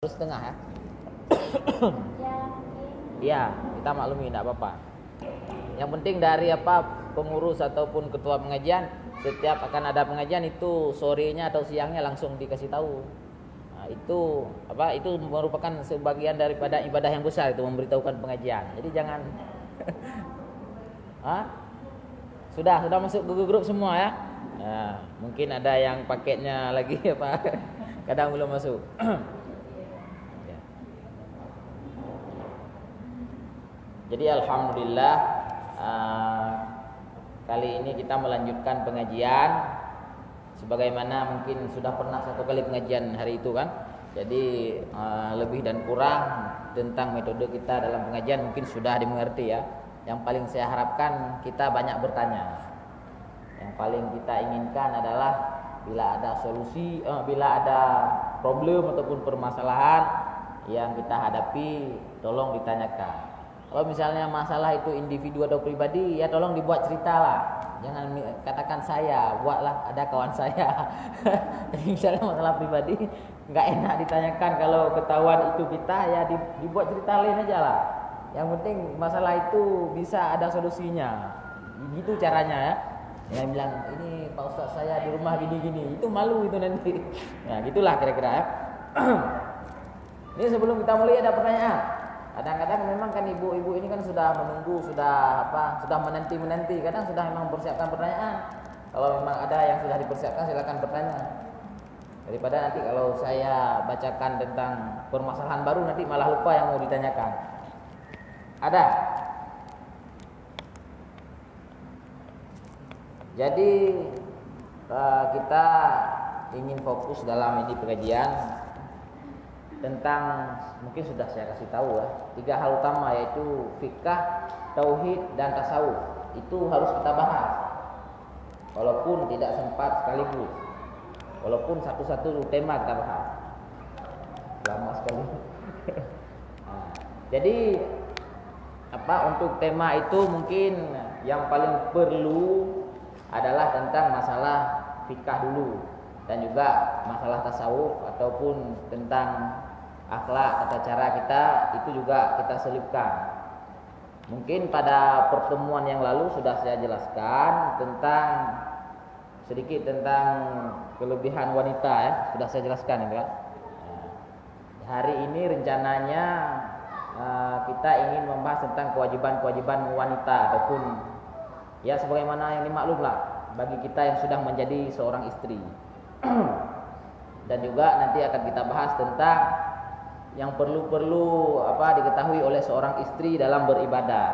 setengah ya. Iya, kita maklumi, tidak apa-apa. Yang penting dari pengurus ataupun ketua pengajian, setiap akan ada pengajian itu sorenya atau siangnya langsung dikasih tahu. Nah, itu merupakan sebagian daripada ibadah yang besar, itu memberitahukan pengajian. Jadi jangan sudah masuk ke grup semua ya. Nah, mungkin ada yang paketnya lagi kadang belum masuk. Ya. Jadi alhamdulillah kali ini kita melanjutkan pengajian sebagaimana mungkin sudah pernah satu kali pengajian hari itu kan. Jadi lebih dan kurang tentang metode kita dalam pengajian mungkin sudah dimengerti ya. Yang paling saya harapkan kita banyak bertanya. Yang paling kita inginkan adalah bila ada solusi, bila ada problem ataupun permasalahan yang kita hadapi, tolong ditanyakan. Kalau misalnya masalah itu individu atau pribadi, ya tolong dibuat cerita lah. Jangan katakan saya, buatlah ada kawan saya. Jadi misalnya masalah pribadi, nggak enak ditanyakan. Kalau ketahuan itu kita, ya dibuat cerita lain aja lah. Yang penting masalah itu bisa ada solusinya. Gitu caranya ya. Yang bilang ini Pak Ustaz saya di rumah gini-gini, itu malu itu nanti. Nah gitulah kira-kira ya. Ini sebelum kita mulai ada pertanyaan. Kadang-kadang memang kan ibu-ibu ini kan sudah menunggu, sudah menanti-menanti. Kadang sudah memang mempersiapkan pertanyaan. Kalau memang ada yang sudah dipersiapkan silakan bertanya. Daripada nanti kalau saya bacakan tentang permasalahan baru nanti malah lupa yang mau ditanyakan. Ada. Jadi kita ingin fokus dalam ini pengajian tentang, mungkin sudah saya kasih tahu ya, 3 hal utama yaitu fikah, tauhid dan tasawuf. Itu harus kita bahas. Walaupun tidak sempat sekaligus. Walaupun satu-satu tema kita bahas. Lama sekali. Nah, jadi untuk tema itu mungkin yang paling perlu adalah tentang masalah fikah dulu dan juga masalah tasawuf ataupun tentang akhlak, tata cara kita itu juga kita selipkan. Mungkin pada pertemuan yang lalu sudah saya jelaskan sedikit tentang kelebihan wanita ya, sudah saya jelaskan ya. Hari ini rencananya kita ingin membahas tentang kewajiban-kewajiban wanita ataupun ya sebagaimana yang dimaklum lah bagi kita yang sudah menjadi seorang istri. Dan juga nanti akan kita bahas tentang yang perlu diketahui oleh seorang istri dalam beribadah,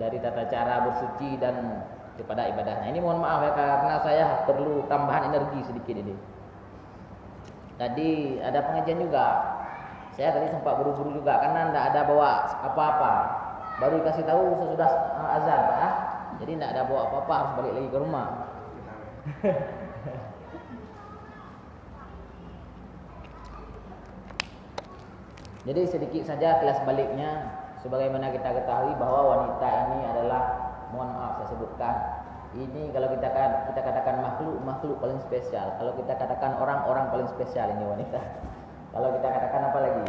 dari tata cara bersuci dan kepada ibadahnya. Ini mohon maaf ya karena saya perlu tambahan energi sedikit ini. Tadi ada pengajian juga. Saya tadi sempat buru-buru juga karena tidak ada bawa apa-apa. Baru dikasih tahu sesudah azan, Pak. Jadi tidak ada bawa apa-apa, harus balik lagi ke rumah. Jadi sedikit saja kilas baliknya, sebagaimana kita ketahui bahwa wanita ini adalah, mohon maaf saya sebutkan, ini kalau kita katakan makhluk paling spesial. Kalau kita katakan orang paling spesial ini wanita. Kalau kita katakan apa lagi?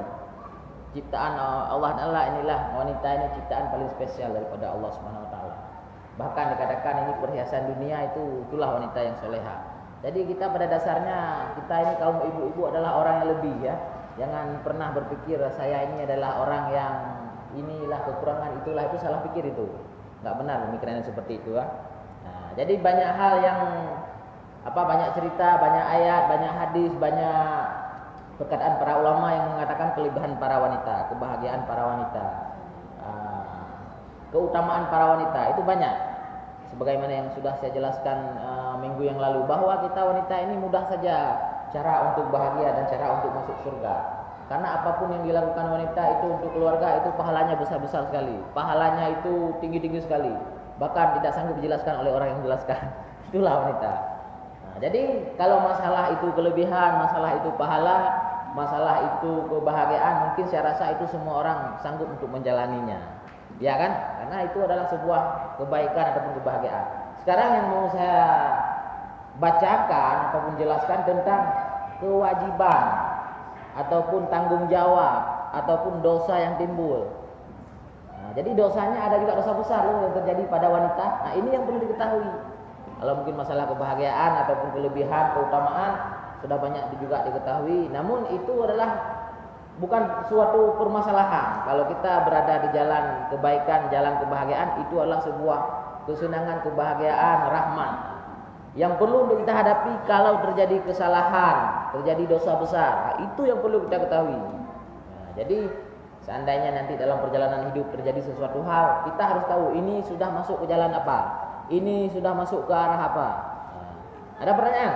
Ciptaan Allah Taala, inilah wanita ini ciptaan paling spesial daripada Allah Subhanahu Wa Taala. Bahkan dikatakan ini perhiasan dunia, itulah wanita yang soleha. Jadi kita pada dasarnya kita ini kaum ibu-ibu adalah orang yang lebih ya. Jangan pernah berpikir saya ini adalah orang yang inilah kekurangan itulah, itu salah pikir itu. Enggak benar pemikirannya seperti itu ya. Nah, jadi banyak hal yang banyak cerita, banyak ayat, banyak hadis, banyak perkataan para ulama yang mengatakan kelebihan para wanita, kebahagiaan para wanita, keutamaan para wanita itu banyak. Sebagaimana yang sudah saya jelaskan minggu yang lalu bahwa kita wanita ini mudah saja cara untuk bahagia dan cara untuk masuk surga. Karena apapun yang dilakukan wanita itu untuk keluarga itu pahalanya besar-besar sekali. Pahalanya itu tinggi-tinggi sekali. Bahkan tidak sanggup dijelaskan oleh orang yang menjelaskan. Itulah wanita. Nah, jadi kalau masalah itu kelebihan, masalah itu pahala, masalah itu kebahagiaan, mungkin saya rasa itu semua orang sanggup untuk menjalaninya. Ya kan? Karena itu adalah sebuah kebaikan ataupun kebahagiaan. Sekarang yang mau saya bacakan ataupun jelaskan tentang kewajiban ataupun tanggung jawab ataupun dosa yang timbul. Nah, jadi dosanya ada juga dosa besar loh yang terjadi pada wanita. Nah, ini yang perlu diketahui. Kalau mungkin masalah kebahagiaan ataupun kelebihan, keutamaan sudah banyak juga diketahui. Namun itu adalah bukan suatu permasalahan. Kalau kita berada di jalan kebaikan, jalan kebahagiaan, itu adalah sebuah kesenangan, kebahagiaan, rahmat. Yang perlu untuk kita hadapi kalau terjadi kesalahan, terjadi dosa besar, nah, itu yang perlu kita ketahui. Nah, jadi seandainya nanti dalam perjalanan hidup terjadi sesuatu hal, kita harus tahu ini sudah masuk ke jalan apa, ini sudah masuk ke arah apa. Nah, ada pertanyaan?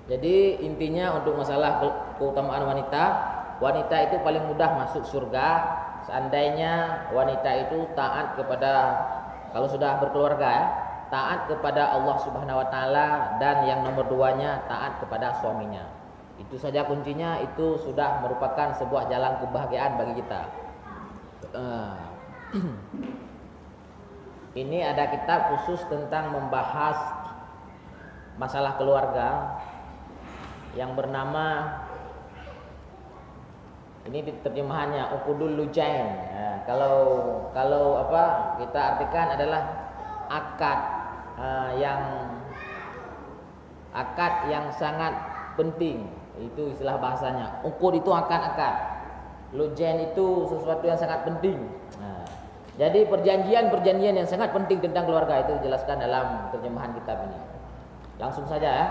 Jadi intinya untuk masalah keutamaan wanita, wanita itu paling mudah masuk surga seandainya wanita itu taat kepada, kalau sudah berkeluarga ya, taat kepada Allah Subhanahu wa taala, dan yang nomor duanya taat kepada suaminya. Itu saja kuncinya, itu sudah merupakan sebuah jalan kebahagiaan bagi kita. Ini ada kitab khusus tentang membahas masalah keluarga yang bernama, ini terjemahannya Uqudul Lujain. Ya, kalau apa kita artikan adalah akad yang sangat penting. Itu istilah bahasanya. Uqud itu akad-akad. Lujain itu sesuatu yang sangat penting. Nah, jadi perjanjian yang sangat penting tentang keluarga itu dijelaskan dalam terjemahan kitab ini. Langsung saja ya.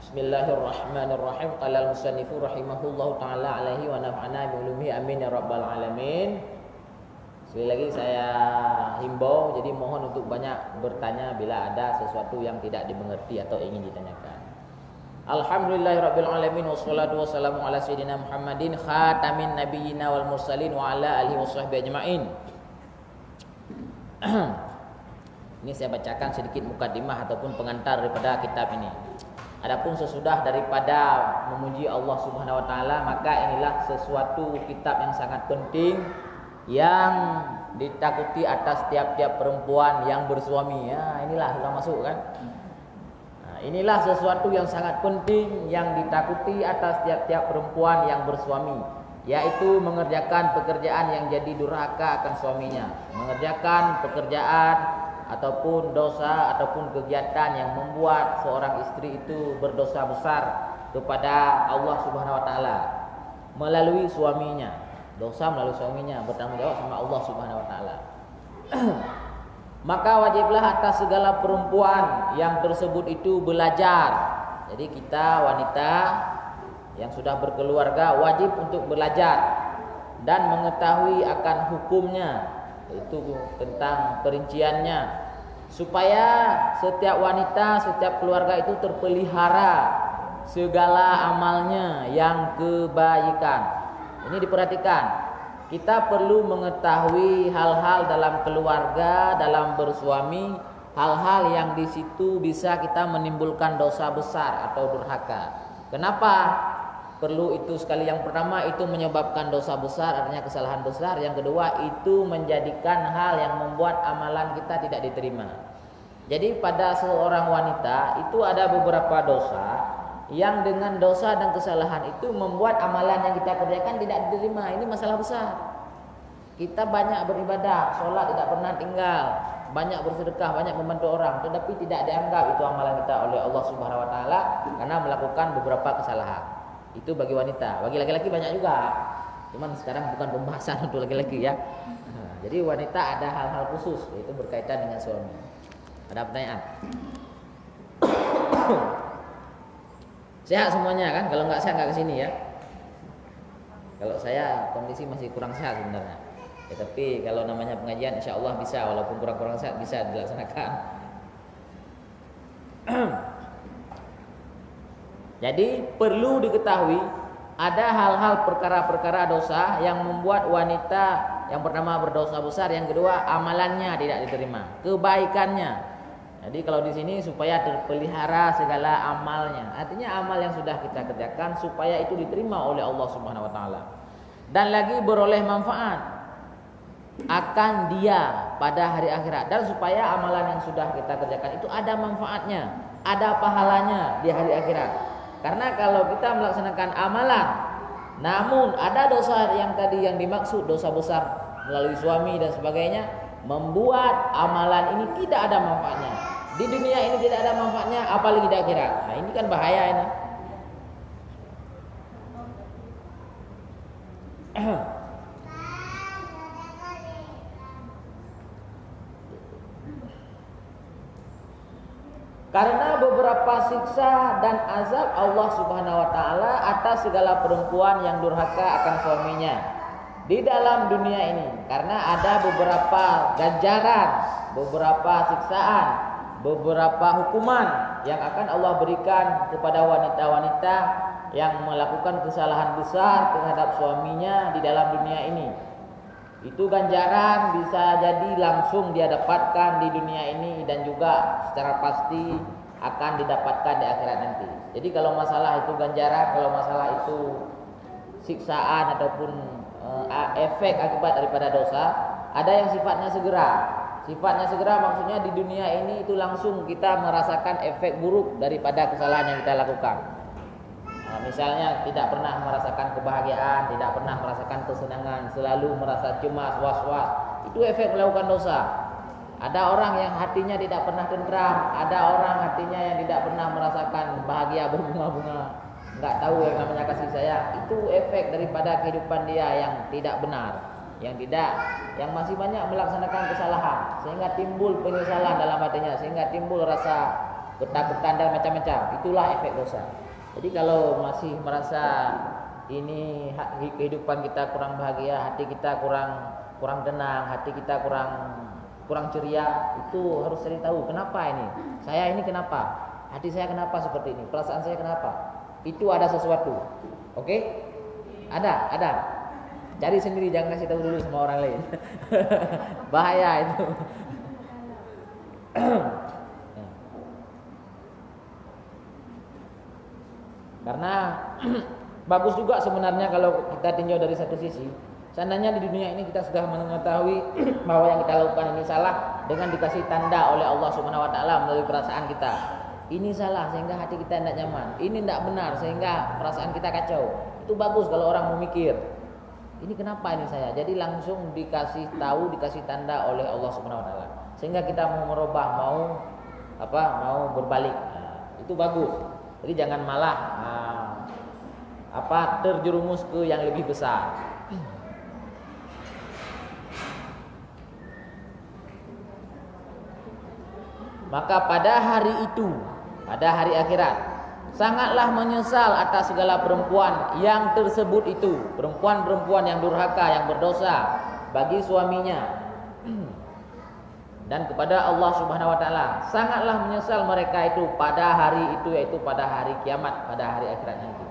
Bismillahirrahmanirrahim. Qala al-musannifu rahimahullahu taala alaihi wa nafa'ana bi ulumihi amin ya rabbal alamin. Sekali lagi saya himbau, jadi mohon untuk banyak bertanya bila ada sesuatu yang tidak dimengerti atau ingin ditanyakan. Alhamdulillahirabbil alamin wassalatu wassalamu ala sayyidina Muhammadin khatamin nabiyyina wal mursalin wa ala alihi washabbihi ajmain. Ini saya bacakan sedikit mukadimah ataupun pengantar daripada kitab ini. Adapun sesudah daripada memuji Allah Subhanahu wa taala, maka inilah sesuatu kitab yang sangat penting yang ditakuti atas tiap-tiap perempuan yang bersuami. Ya, inilah sudah masuk kan? Nah, inilah sesuatu yang sangat penting yang ditakuti atas tiap-tiap perempuan yang bersuami, yaitu mengerjakan pekerjaan yang jadi durhaka akan suaminya, mengerjakan pekerjaan ataupun dosa ataupun kegiatan yang membuat seorang istri itu berdosa besar kepada Allah Subhanahu wa taala melalui suaminya. Dosa melalui suaminya, bertanggung jawab sama Allah Subhanahu wa taala. Maka wajiblah atas segala perempuan yang tersebut itu belajar. Jadi kita wanita yang sudah berkeluarga wajib untuk belajar dan mengetahui akan hukumnya, itu tentang perinciannya, supaya setiap wanita, setiap keluarga itu terpelihara segala amalnya yang kebaikan. Ini diperhatikan, kita perlu mengetahui hal-hal dalam keluarga, dalam bersuami, hal-hal yang di situ bisa kita menimbulkan dosa besar atau durhaka. Kenapa perlu itu sekali? Yang pertama itu menyebabkan dosa besar, artinya kesalahan besar. Yang kedua itu menjadikan hal yang membuat amalan kita tidak diterima. Jadi pada seorang wanita itu ada beberapa dosa yang dengan dosa dan kesalahan itu membuat amalan yang kita kerjakan tidak diterima. Ini masalah besar. Kita banyak beribadah, sholat tidak pernah tinggal, banyak bersedekah, banyak membantu orang, tetapi tidak dianggap itu amalan kita oleh Allah Subhanahu wa taala karena melakukan beberapa kesalahan. Itu bagi wanita. Bagi laki-laki banyak juga. Cuman sekarang bukan pembahasan untuk laki-laki ya. Nah, jadi wanita ada hal-hal khusus, yaitu berkaitan dengan suami. Ada pertanyaan? Sehat semuanya kan? Kalau nggak sehat nggak kesini ya. Kalau saya kondisi masih kurang sehat sebenarnya. Ya, tapi kalau namanya pengajian insya Allah bisa, walaupun kurang-kurang sehat bisa dilaksanakan. Jadi perlu diketahui ada hal-hal perkara-perkara dosa yang membuat wanita yang pertama berdosa besar, yang kedua amalannya tidak diterima, kebaikannya. Jadi kalau di sini supaya terpelihara segala amalnya, artinya amal yang sudah kita kerjakan supaya itu diterima oleh Allah Subhanahu wa taala dan lagi beroleh manfaat. akan dia pada hari akhirat, dan supaya amalan yang sudah kita kerjakan itu ada manfaatnya, ada pahalanya di hari akhirat. Karena kalau kita melaksanakan amalan namun ada dosa yang tadi yang dimaksud, dosa besar melalui suami dan sebagainya, membuat amalan ini tidak ada manfaatnya. Di dunia ini tidak ada manfaatnya, apalagi di akhirat. Nah, ini kan bahaya ini. Karena beberapa siksa dan azab Allah Subhanahu wa taala atas segala perempuan yang durhaka akan suaminya di dalam dunia ini. Karena ada beberapa ganjaran, beberapa siksaan, beberapa hukuman yang akan Allah berikan kepada wanita-wanita yang melakukan kesalahan besar terhadap suaminya di dalam dunia ini. Itu ganjaran bisa jadi langsung dia dapatkan di dunia ini dan juga secara pasti akan didapatkan di akhirat nanti. Jadi kalau masalah itu ganjaran, kalau masalah itu siksaan ataupun efek akibat daripada dosa, ada yang sifatnya segera. Sifatnya segera maksudnya di dunia ini itu langsung kita merasakan efek buruk daripada kesalahan yang kita lakukan. Nah, misalnya tidak pernah merasakan kebahagiaan, tidak pernah merasakan kesenangan, selalu merasa cemas, was-was. Itu efek melakukan dosa. Ada orang yang hatinya tidak pernah tentram, ada orang hatinya yang tidak pernah merasakan bahagia berbunga-bunga, nggak tahu yang namanya kasih sayang. Itu efek daripada kehidupan dia yang tidak benar, yang masih banyak melaksanakan kesalahan, sehingga timbul penyesalan dalam hatinya, sehingga timbul rasa ketakutan dan macam-macam. Itulah efek dosa. Jadi kalau masih merasa ini kehidupan kita kurang bahagia, hati kita kurang tenang, hati kita kurang ceria, itu harus cari tahu kenapa ini. Saya ini kenapa? Hati saya kenapa seperti ini? Perasaan saya kenapa? Itu ada sesuatu. Oke? Ada. Cari sendiri, jangan kasih tahu dulu sama orang lain. Bahaya itu. Karena bagus juga sebenarnya kalau kita tinjau dari satu sisi. Seandainya di dunia ini kita sudah mengetahui bahwa yang kita lakukan ini salah, dengan dikasih tanda oleh Allah Subhanahu wa taala melalui perasaan kita. Ini salah sehingga hati kita tidak nyaman. Ini tidak benar sehingga perasaan kita kacau. Itu bagus kalau orang memikir. Ini kenapa ini saya? Jadi langsung dikasih tahu, dikasih tanda oleh Allah Subhanahu wa taala. Sehingga kita mau merubah, mau berbalik. Nah, itu bagus. Jadi jangan malah terjerumus ke yang lebih besar. Maka pada hari itu, pada hari akhirat, sangatlah menyesal atas segala perempuan yang tersebut itu, perempuan-perempuan yang durhaka, yang berdosa bagi suaminya. Dan kepada Allah Subhanahu wa taala sangatlah menyesal mereka itu pada hari itu, yaitu pada hari kiamat, pada hari akhirat nanti.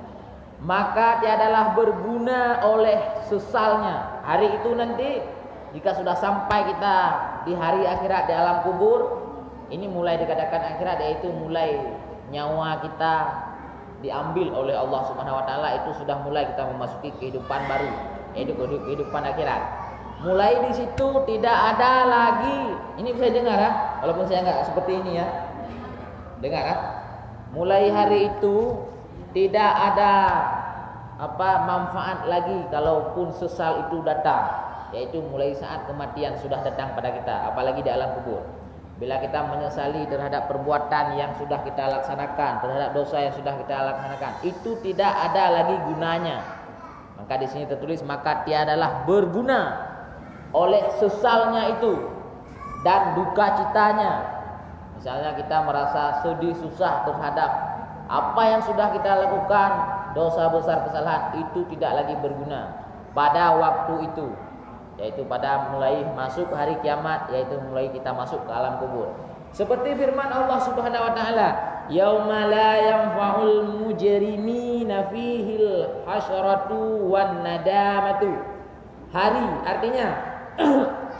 Maka tiadalah berguna oleh sesalnya hari itu nanti, jika sudah sampai kita di hari akhirat di alam kubur. Ini mulai dikatakan akhirat, yaitu mulai nyawa kita diambil oleh Allah Subhanahu wa taala, itu sudah mulai kita memasuki kehidupan baru, yaitu kehidupan akhirat. Mulai di situ tidak ada lagi, ini bisa dengar ya, walaupun saya nggak seperti ini ya, dengar ya. Mulai hari itu tidak ada manfaat lagi kalaupun sesal itu datang, yaitu mulai saat kematian sudah datang pada kita, apalagi di alam kubur. Bila kita menyesali terhadap perbuatan yang sudah kita laksanakan, terhadap dosa yang sudah kita laksanakan, itu tidak ada lagi gunanya. Maka di sini tertulis, maka tiadalah berguna oleh sesalnya itu dan duka citanya. Misalnya kita merasa sedih, susah terhadap apa yang sudah kita lakukan, dosa besar, kesalahan, itu tidak lagi berguna pada waktu itu, yaitu pada mulai masuk hari kiamat, yaitu mulai kita masuk ke alam kubur. Seperti firman Allah Subhanahu wa taala, yauma la yanfa'ul mujrimina fihil hasyaratu wan nadamatu. Hari artinya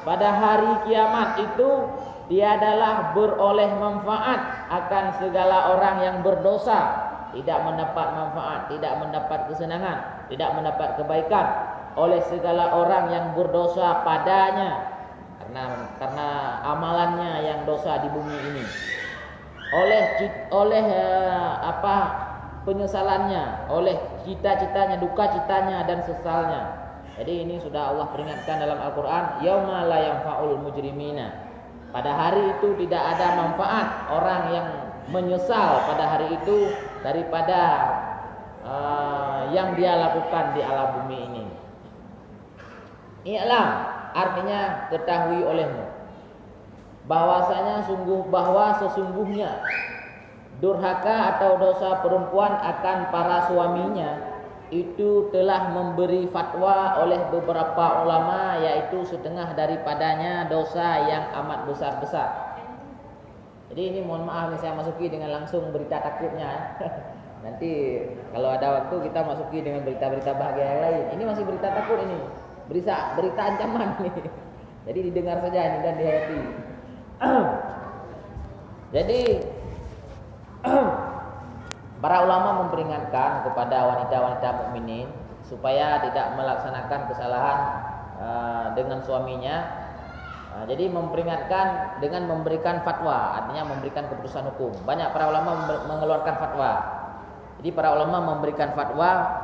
pada hari kiamat itu tiadalah beroleh manfaat akan segala orang yang berdosa, tidak mendapat manfaat, tidak mendapat kesenangan, tidak mendapat kebaikan. oleh segala orang yang berdosa padanya, karena amalannya yang dosa di bumi ini, oleh penyesalannya, oleh cita-citanya, duka citanya dan sesalnya. Jadi ini sudah Allah peringatkan dalam Al-Qur'an, yauma la yanfa'ul mujrimina. Pada hari itu tidak ada manfaat orang yang menyesal pada hari itu daripada yang dia lakukan di alam bumi ini. I'lam artinya ketahui olehmu bahwasanya sesungguhnya durhaka atau dosa perempuan akan para suaminya itu telah memberi fatwa oleh beberapa ulama, yaitu setengah daripadanya dosa yang amat besar-besar. Jadi ini mohon maaf saya masuki dengan langsung berita takutnya. Nanti kalau ada waktu kita masuki dengan berita-berita bahagia yang lain. Ini masih berita takut ini, berita ancaman ini. Jadi didengar saja ini dan dihayati. Jadi para ulama memperingatkan kepada wanita-wanita mukminin supaya tidak melaksanakan kesalahan dengan suaminya. Jadi memperingatkan dengan memberikan fatwa, artinya memberikan keputusan hukum. Banyak para ulama mengeluarkan fatwa. Jadi para ulama memberikan fatwa,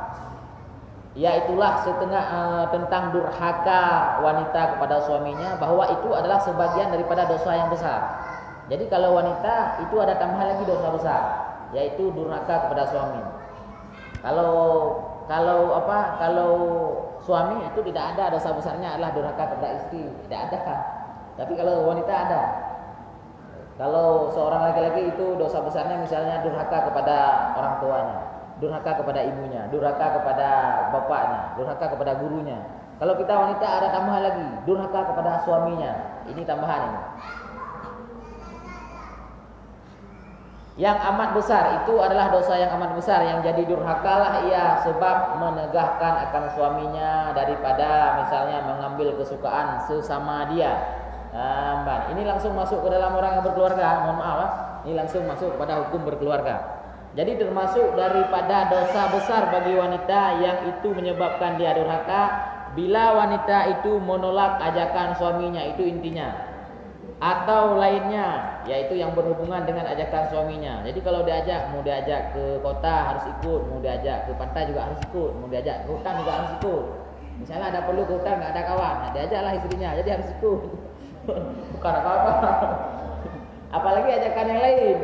yaitulah setengah tentang durhaka wanita kepada suaminya, bahwa itu adalah sebagian daripada dosa yang besar. Jadi kalau wanita itu ada tambahan lagi dosa besar, yaitu durhaka kepada suami. Kalau suami itu tidak ada dosa besarnya adalah durhaka kepada istri, tidak ada. Tapi kalau wanita ada. Kalau seorang laki-laki itu dosa besarnya misalnya durhaka kepada orang tuanya, durhaka kepada ibunya, durhaka kepada bapaknya, durhaka kepada gurunya. Kalau kita wanita ada tambahan lagi, durhaka kepada suaminya. Ini tambahan ini. Yang amat besar itu adalah dosa yang amat besar, yang jadi durhakalah ia sebab menegahkan akan suaminya daripada misalnya mengambil kesukaan sesama dia. Ini langsung masuk ke dalam orang yang berkeluarga. Mohon maaf, ini langsung masuk kepada hukum berkeluarga. Jadi termasuk daripada dosa besar bagi wanita yang itu menyebabkan dia durhaka bila wanita itu menolak ajakan suaminya, itu intinya. Atau lainnya, yaitu yang berhubungan dengan ajakan suaminya. Jadi kalau mau diajak ke kota harus ikut, mau diajak ke pantai juga harus ikut, mau diajak ke hutan juga harus ikut. Misalnya ada perlu ke hutan, nggak ada kawan, diajaklah istrinya, jadi harus ikut. Bukan apa-apa. Apalagi ajakan yang lain.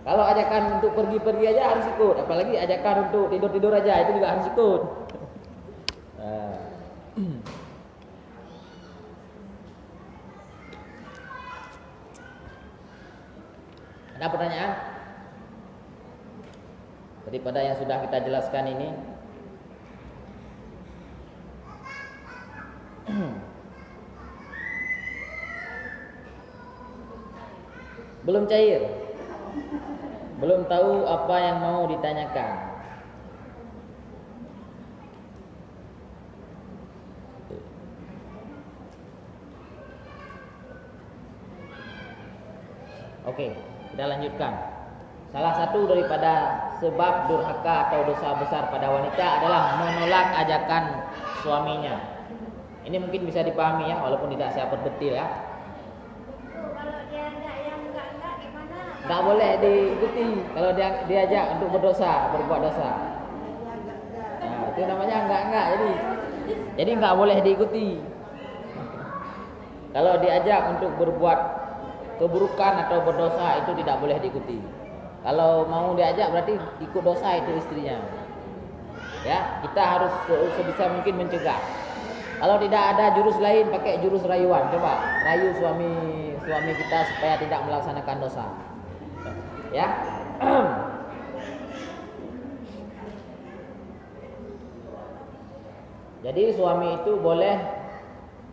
Kalau ajakan untuk pergi-pergi aja harus ikut, apalagi ajakan untuk tidur-tidur aja itu juga harus ikut. Ada pertanyaan? Daripada yang sudah kita jelaskan ini. Belum cair. Belum tahu apa yang mau ditanyakan. Oke, kita lanjutkan. Salah satu daripada sebab durhaka atau dosa besar pada wanita adalah menolak ajakan suaminya. Ini mungkin bisa dipahami ya, walaupun tidak saya perdetil ya. Kalau dia yang enggak gimana? Enggak boleh diikuti kalau dia diajak untuk berbuat dosa. Nah, itu namanya enggak. Jadi enggak boleh diikuti. Kalau diajak untuk berbuat keburukan atau berdosa itu tidak boleh diikuti. Kalau mau diajak berarti ikut dosa itu istrinya. Ya, kita harus sebisa mungkin mencegah. Kalau tidak ada jurus lain, pakai jurus rayuan. Coba rayu suami kita supaya tidak melaksanakan dosa. Ya. Jadi suami itu boleh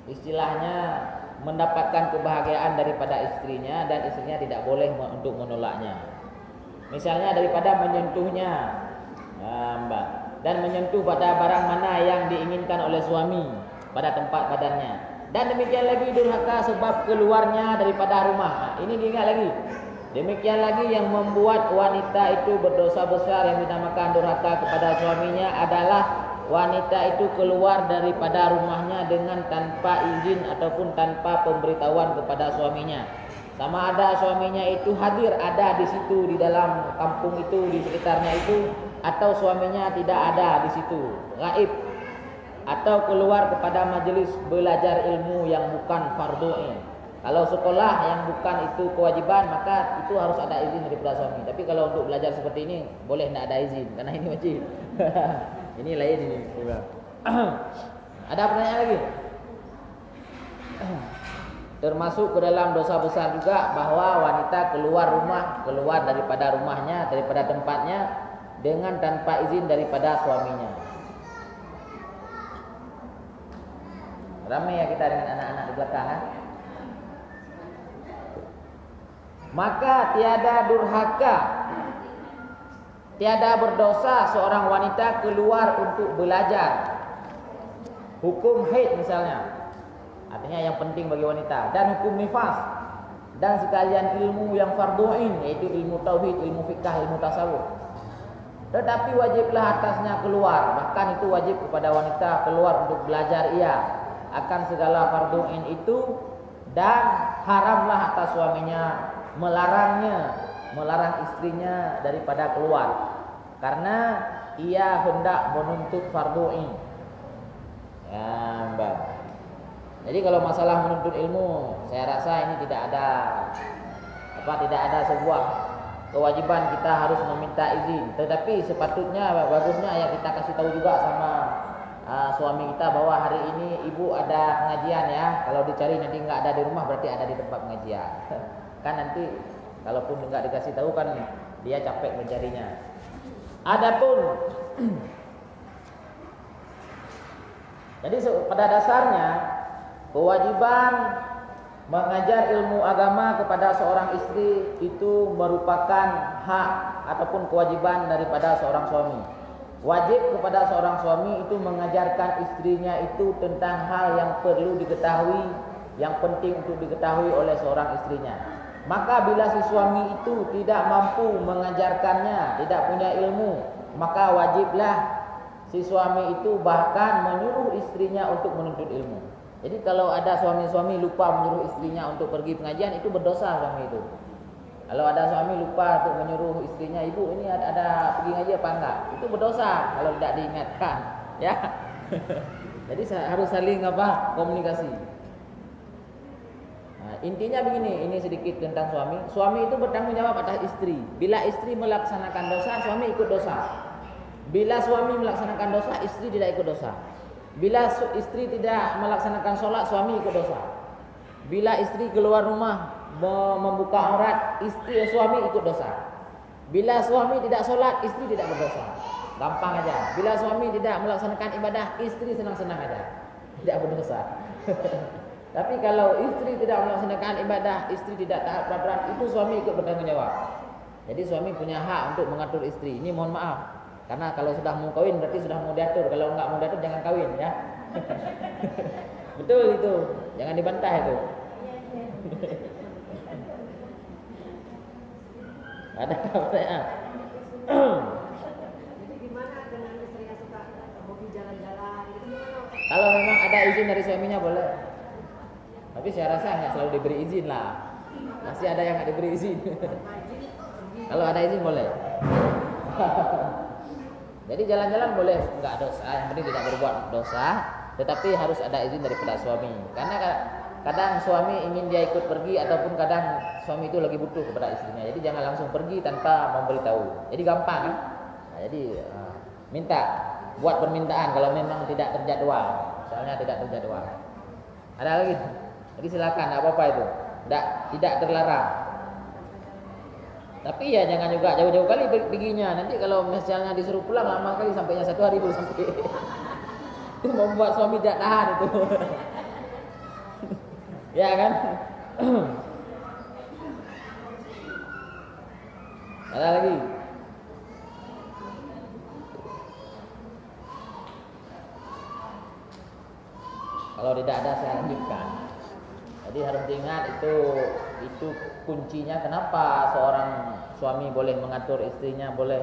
istilahnya mendapatkan kebahagiaan daripada istrinya, dan istrinya tidak boleh untuk menolaknya. Misalnya daripada menyentuhnya, dan menyentuh pada barang mana yang diinginkan oleh suami pada tempat badannya. Dan demikian lagi durhaka sebab keluarnya daripada rumah. Ini diingat lagi. Demikian lagi yang membuat wanita itu berdosa besar yang dinamakan durhaka kepada suaminya adalah wanita itu keluar daripada rumahnya dengan tanpa izin ataupun tanpa pemberitahuan kepada suaminya. Sama ada suaminya itu hadir ada di situ di dalam kampung itu di sekitarnya itu, atau suaminya tidak ada di situ, gaib, atau keluar kepada majelis belajar ilmu yang bukan fardu ain. Kalau sekolah yang bukan itu kewajiban, maka itu harus ada izin daripada suami. Tapi kalau untuk belajar seperti ini boleh tidak ada izin karena ini wajib. Ini lain ini. Ada pertanyaan lagi? Termasuk ke dalam dosa besar juga bahwa wanita keluar rumah, keluar daripada rumahnya, daripada tempatnya dengan tanpa izin daripada suaminya. Ramai ya kita dengan anak-anak di belakang kan? Maka tiada durhaka, tiada berdosa seorang wanita keluar untuk belajar hukum haid misalnya, artinya yang penting bagi wanita, dan hukum nifas, dan sekalian ilmu yang fardu ain, yaitu ilmu tauhid, ilmu fikih, ilmu tasawuf. Tetapi wajiblah atasnya keluar, bahkan itu wajib kepada wanita keluar untuk belajar ia akan segala fardu ain itu, dan haramlah atas suaminya melarang istrinya daripada keluar karena ia hendak menuntut fardu ain. Ya, Mbak. Jadi kalau masalah menuntut ilmu, saya rasa ini tidak ada sebuah kewajiban kita harus meminta izin. Tetapi sepatutnya bagusnya ya kita kasih tahu juga sama suami kita bahwa hari ini ibu ada pengajian ya. Kalau dicari nanti nggak ada di rumah berarti ada di tempat pengajian. Kan nanti kalaupun nggak dikasih tahu kan dia capek mencarinya. Adapun jadi pada dasarnya kewajiban mengajar ilmu agama kepada seorang istri itu merupakan hak ataupun kewajiban daripada seorang suami. Wajib kepada seorang suami itu mengajarkan istrinya itu tentang hal yang perlu diketahui, yang penting untuk diketahui oleh seorang istrinya. Maka bila si suami itu tidak mampu mengajarkannya, tidak punya ilmu, maka wajiblah si suami itu bahkan menyuruh istrinya untuk menuntut ilmu. Jadi kalau ada suami-suami lupa menyuruh istrinya untuk pergi pengajian, itu berdosa suami itu. Kalau ada suami lupa untuk menyuruh istrinya, ibu ini ada pergi ngaji apa enggak, itu berdosa kalau tidak diingatkan, ya. Jadi harus saling komunikasi. Nah, intinya begini, ini sedikit tentang suami. Suami itu bertanggung jawab atas istri. Bila istri melaksanakan dosa, suami ikut dosa. Bila suami melaksanakan dosa, istri tidak ikut dosa. Bila istri tidak melaksanakan sholat, suami ikut dosa. Bila istri keluar rumah membuka aurat, suami ikut dosa. Bila suami tidak sholat, istri tidak berdosa. Gampang aja. Bila suami tidak melaksanakan ibadah, istri senang-senang aja, tidak berdosa. Tapi kalau istri tidak melaksanakan ibadah, istri tidak taat peraturan, itu suami ikut bertanggung jawab. Jadi suami punya hak untuk mengatur istri. Ini mohon maaf, karena kalau sudah mau kawin berarti sudah mau diatur. Kalau enggak mau diatur jangan kawin ya. Betul itu, jangan dibantah itu. Ada pertanyaan? Jadi gimana dengan istri yang suka hobi jalan-jalan gitu gimana? Kalau memang ada izin dari suaminya boleh. Tapi saya rasa nggak selalu diberi izin lah. Masih ada yang nggak diberi izin. Kalau ada izin boleh. Jadi jalan-jalan boleh, nggak dosa. Yang penting tidak berbuat dosa. Tetapi harus ada izin daripada suami. Karena kadang suami ingin dia ikut pergi, ataupun kadang suami itu lagi butuh kepada istrinya. Jadi jangan langsung pergi tanpa memberitahu. Jadi gampang kan? Nah, jadi minta, buat permintaan kalau memang tidak terjadwal. Misalnya tidak terjadwal. Ada lagi? Jadi silakan, tidak apa-apa itu. Tidak terlarang. Tapi ya jangan juga jauh-jauh kali perginya. Nanti kalau misalnya disuruh pulang lama kali, sampainya 1 hari baru sampai. Itu membuat suami tidak tahan itu. Ya kan? Ada lagi? Kalau tidak ada saya lanjutkan. Jadi harus diingat itu kuncinya kenapa seorang suami boleh mengatur istrinya, boleh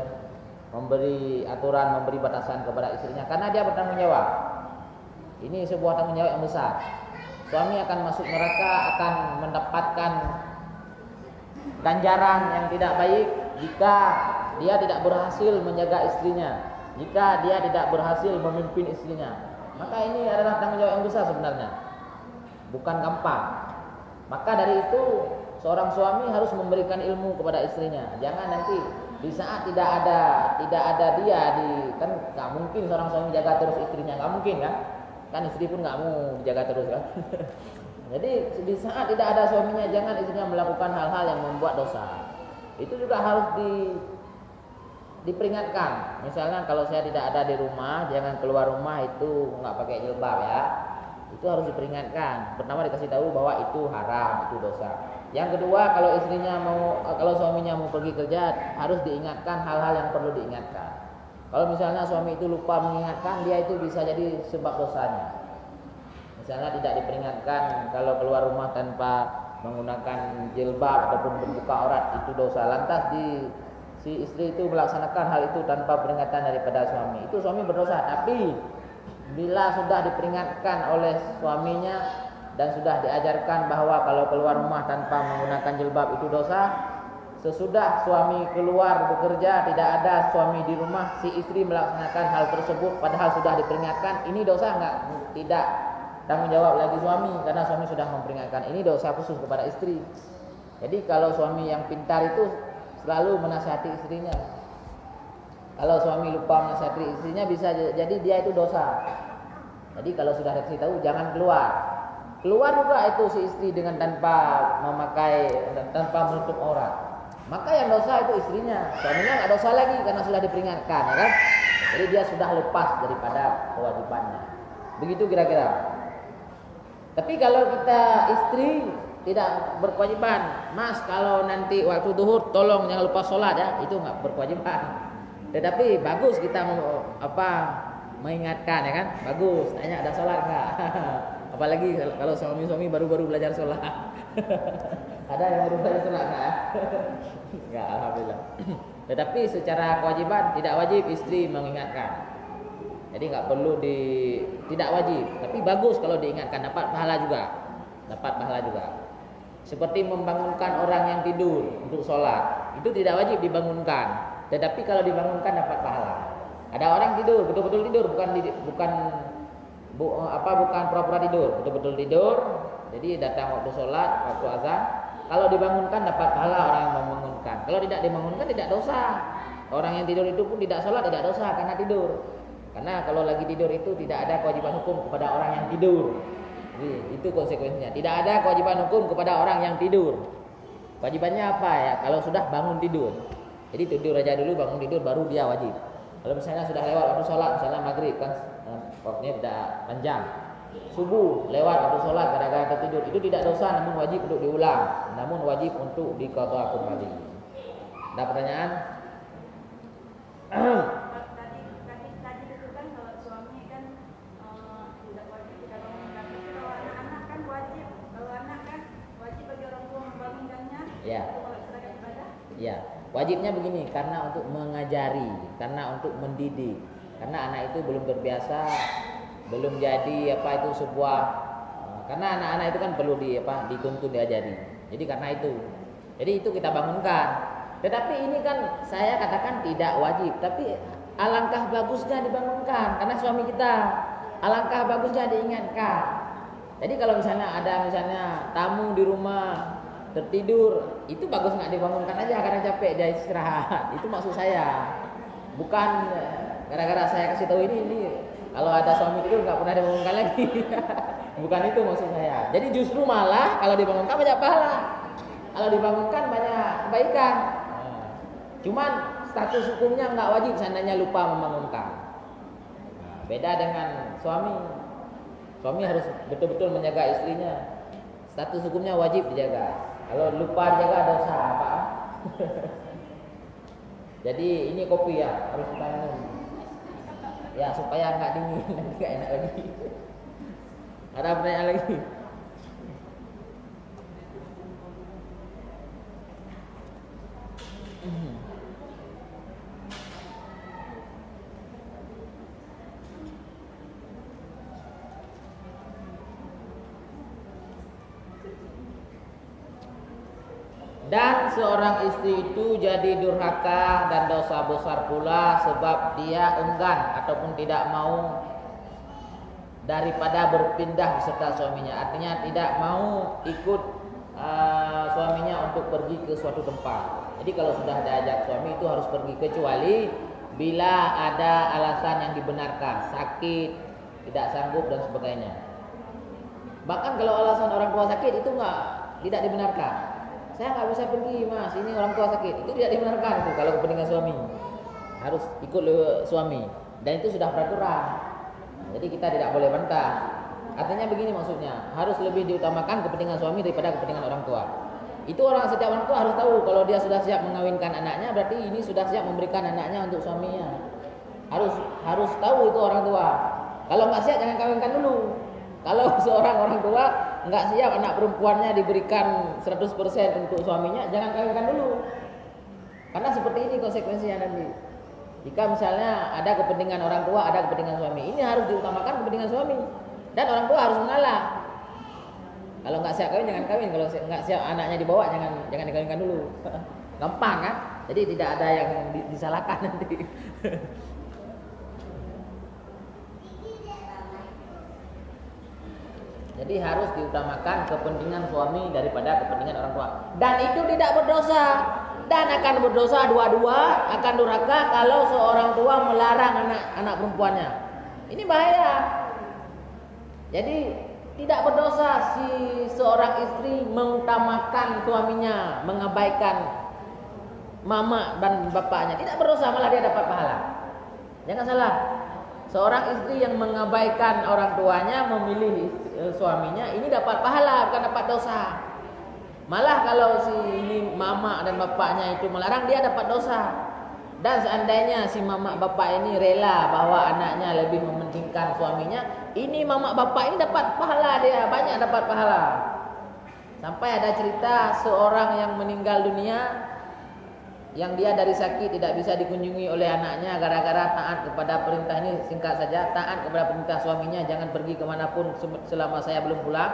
memberi aturan, memberi batasan kepada istrinya karena dia bertanggung jawab. Ini sebuah tanggung jawab yang besar. Suami akan masuk neraka, akan mendapatkan ganjaran yang tidak baik jika dia tidak berhasil menjaga istrinya, jika dia tidak berhasil memimpin istrinya. Maka ini adalah tanggung jawab yang besar sebenarnya, bukan gampang. Maka dari itu seorang suami harus memberikan ilmu kepada istrinya. Jangan nanti di saat tidak ada dia di, kan nggak mungkin seorang suami jaga terus istrinya, nggak mungkin kan istri pun nggak mau dijaga terus kan. Jadi di saat tidak ada suaminya, jangan istrinya melakukan hal-hal yang membuat dosa. Itu juga harus diperingatkan. Misalnya kalau saya tidak ada di rumah, jangan keluar rumah itu nggak pakai jilbab ya. Itu harus diperingatkan. Pertama dikasih tahu bahwa itu haram, itu dosa. Yang kedua, kalau suaminya mau pergi kerja, harus diingatkan hal-hal yang perlu diingatkan. Kalau misalnya suami itu lupa mengingatkan, dia itu bisa jadi sebab dosanya. Misalnya tidak diperingatkan kalau keluar rumah tanpa menggunakan jilbab ataupun membuka aurat, itu dosa. Lantas si istri itu melaksanakan hal itu tanpa peringatan daripada suami, itu suami berdosa. Tapi bila sudah diperingatkan oleh suaminya dan sudah diajarkan bahwa kalau keluar rumah tanpa menggunakan jilbab itu dosa, sesudah suami keluar bekerja, tidak ada suami di rumah, si istri melaksanakan hal tersebut padahal sudah diperingatkan, ini dosa enggak? Tidak tanggung jawab lagi suami, karena suami sudah memperingatkan. Ini dosa khusus kepada istri. Jadi kalau suami yang pintar itu selalu menasihati istrinya. Kalau suami lupa menasihati istrinya, bisa jadi dia itu dosa. Jadi kalau sudah dikasih tahu, jangan keluar. Keluar juga itu si istri dengan tanpa menutup aurat. Maka yang dosa itu istrinya. Suaminya nggak dosa lagi karena sudah diperingatkan, ya kan? Jadi dia sudah lepas daripada kewajibannya. Begitu kira-kira. Tapi kalau kita istri tidak berkewajiban, Mas, kalau nanti waktu duhur tolong jangan lupa sholat ya, itu nggak berkewajiban. Tetapi bagus kita mengingatkan, ya kan? Bagus. Tanya ada sholat nggak? Apalagi kalau suami-suami baru-baru belajar sholat. Ada yang baru belajar sholat nggak? Nggak, alhamdulillah. Tetapi secara kewajiban tidak wajib istri mengingatkan. Jadi nggak perlu tidak wajib. Tapi bagus kalau diingatkan, dapat pahala juga. Dapat pahala juga. Seperti membangunkan orang yang tidur untuk sholat, itu tidak wajib dibangunkan. Tetapi kalau dibangunkan dapat pahala. Ada orang tidur, betul-betul tidur, bukan pura-pura tidur, betul-betul tidur. Jadi datang waktu sholat, waktu azan. Kalau dibangunkan dapat pahala orang yang membangunkan. Kalau tidak dibangunkan tidak dosa. Orang yang tidur itu pun tidak sholat, tidak dosa karena tidur. Karena kalau lagi tidur itu tidak ada kewajiban hukum kepada orang yang tidur. Jadi itu konsekuensinya. Tidak ada kewajiban hukum kepada orang yang tidur. Kewajibannya apa ya? Kalau sudah bangun tidur. Jadi tidur aja dulu, bangun tidur baru dia wajib. Kalau misalnya sudah lewat waktu sholat, misalnya maghrib kan waktunya tidak panjang. Subuh lewat waktu sholat gara-gara tertidur, itu tidak dosa, namun wajib untuk diulang, namun wajib untuk diqadha kembali. Ada pertanyaan? Tadi itu kan kalau suami kan tidak wajib kita bangunkan, tapi kalau anak-anak kan wajib. Kalau anak kan wajib bagi orang tua membangunkannya. Ya. Kalau seragam ibadah. Ya, wajibnya begini, karena untuk mengajari, karena untuk mendidik. Karena anak itu belum terbiasa, belum jadi karena anak-anak itu kan perlu dituntun, diajari. Jadi karena itu. Jadi itu kita bangunkan. Tetapi ini kan saya katakan tidak wajib, tapi alangkah bagusnya dibangunkan karena suami kita. Alangkah bagusnya diingatkan. Jadi kalau misalnya ada tamu di rumah tertidur, itu bagus nggak dibangunkan aja karena capek dia istirahat. Itu maksud saya. Bukan gara-gara saya kasih tahu ini kalau ada suami tidur nggak pernah dibangunkan lagi. Bukan itu maksud saya. Jadi justru malah kalau dibangunkan banyak pahala. Kalau dibangunkan banyak kebaikan. Cuman status hukumnya nggak wajib seandainya lupa membangunkan. Beda dengan suami. Suami harus betul-betul menjaga istrinya. Status hukumnya wajib dijaga. Kalau lupa dijaga dosa apa? Jadi ini kopi ya, harus kita minum. Ya supaya nggak dingin, nanti nggak enak lagi. Ada pertanyaan lagi? Dan seorang istri itu jadi durhaka dan dosa besar pula sebab dia enggan ataupun tidak mau daripada berpindah beserta suaminya. Artinya tidak mau ikut suaminya untuk pergi ke suatu tempat. Jadi kalau sudah diajak suami itu harus pergi, kecuali bila ada alasan yang dibenarkan, sakit, tidak sanggup dan sebagainya. Bahkan kalau alasan orang tua sakit itu tidak dibenarkan. Saya nggak bisa pergi mas, ini orang tua sakit, itu tidak dibenarkan itu kalau kepentingan suami. Harus ikut suami dan itu sudah peraturan. Jadi kita tidak boleh bantah. Artinya begini maksudnya, harus lebih diutamakan kepentingan suami daripada kepentingan orang tua. Itu setiap orang tua harus tahu kalau dia sudah siap mengawinkan anaknya, berarti ini sudah siap memberikan anaknya untuk suaminya. Harus tahu itu orang tua. Kalau nggak siap jangan kawinkan dulu. Kalau seorang orang tua nggak siap anak perempuannya diberikan 100% untuk suaminya, jangan kawinkan dulu. Karena seperti ini konsekuensinya nanti. Jika misalnya ada kepentingan orang tua, ada kepentingan suami, ini harus diutamakan kepentingan suami. Dan orang tua harus mengalah. Kalau nggak siap kawin jangan kawin. Kalau nggak siap anaknya dibawa jangan dikawinkan dulu. Gampang kan? Jadi tidak ada yang disalahkan nanti. Jadi harus diutamakan kepentingan suami daripada kepentingan orang tua. Dan itu tidak berdosa. Dan akan berdosa dua-dua, akan durhaka kalau seorang tua melarang anak perempuannya. Ini bahaya. Jadi tidak berdosa si seorang istri mengutamakan suaminya, mengabaikan mama dan bapaknya. Tidak berdosa, malah dia dapat pahala. Jangan salah. Seorang istri yang mengabaikan orang tuanya, memilih suaminya, ini dapat pahala, bukan dapat dosa. Malah kalau si ini mama dan bapaknya itu melarang, dia dapat dosa. Dan seandainya si mama bapak ini rela bahwa anaknya lebih mementingkan suaminya, ini mama bapak ini dapat pahala, dia banyak dapat pahala. Sampai ada cerita seorang yang meninggal dunia, yang dia dari sakit tidak bisa dikunjungi oleh anaknya gara-gara taat kepada perintah, ini singkat saja, taat kepada perintah suaminya, jangan pergi kemanapun selama saya belum pulang.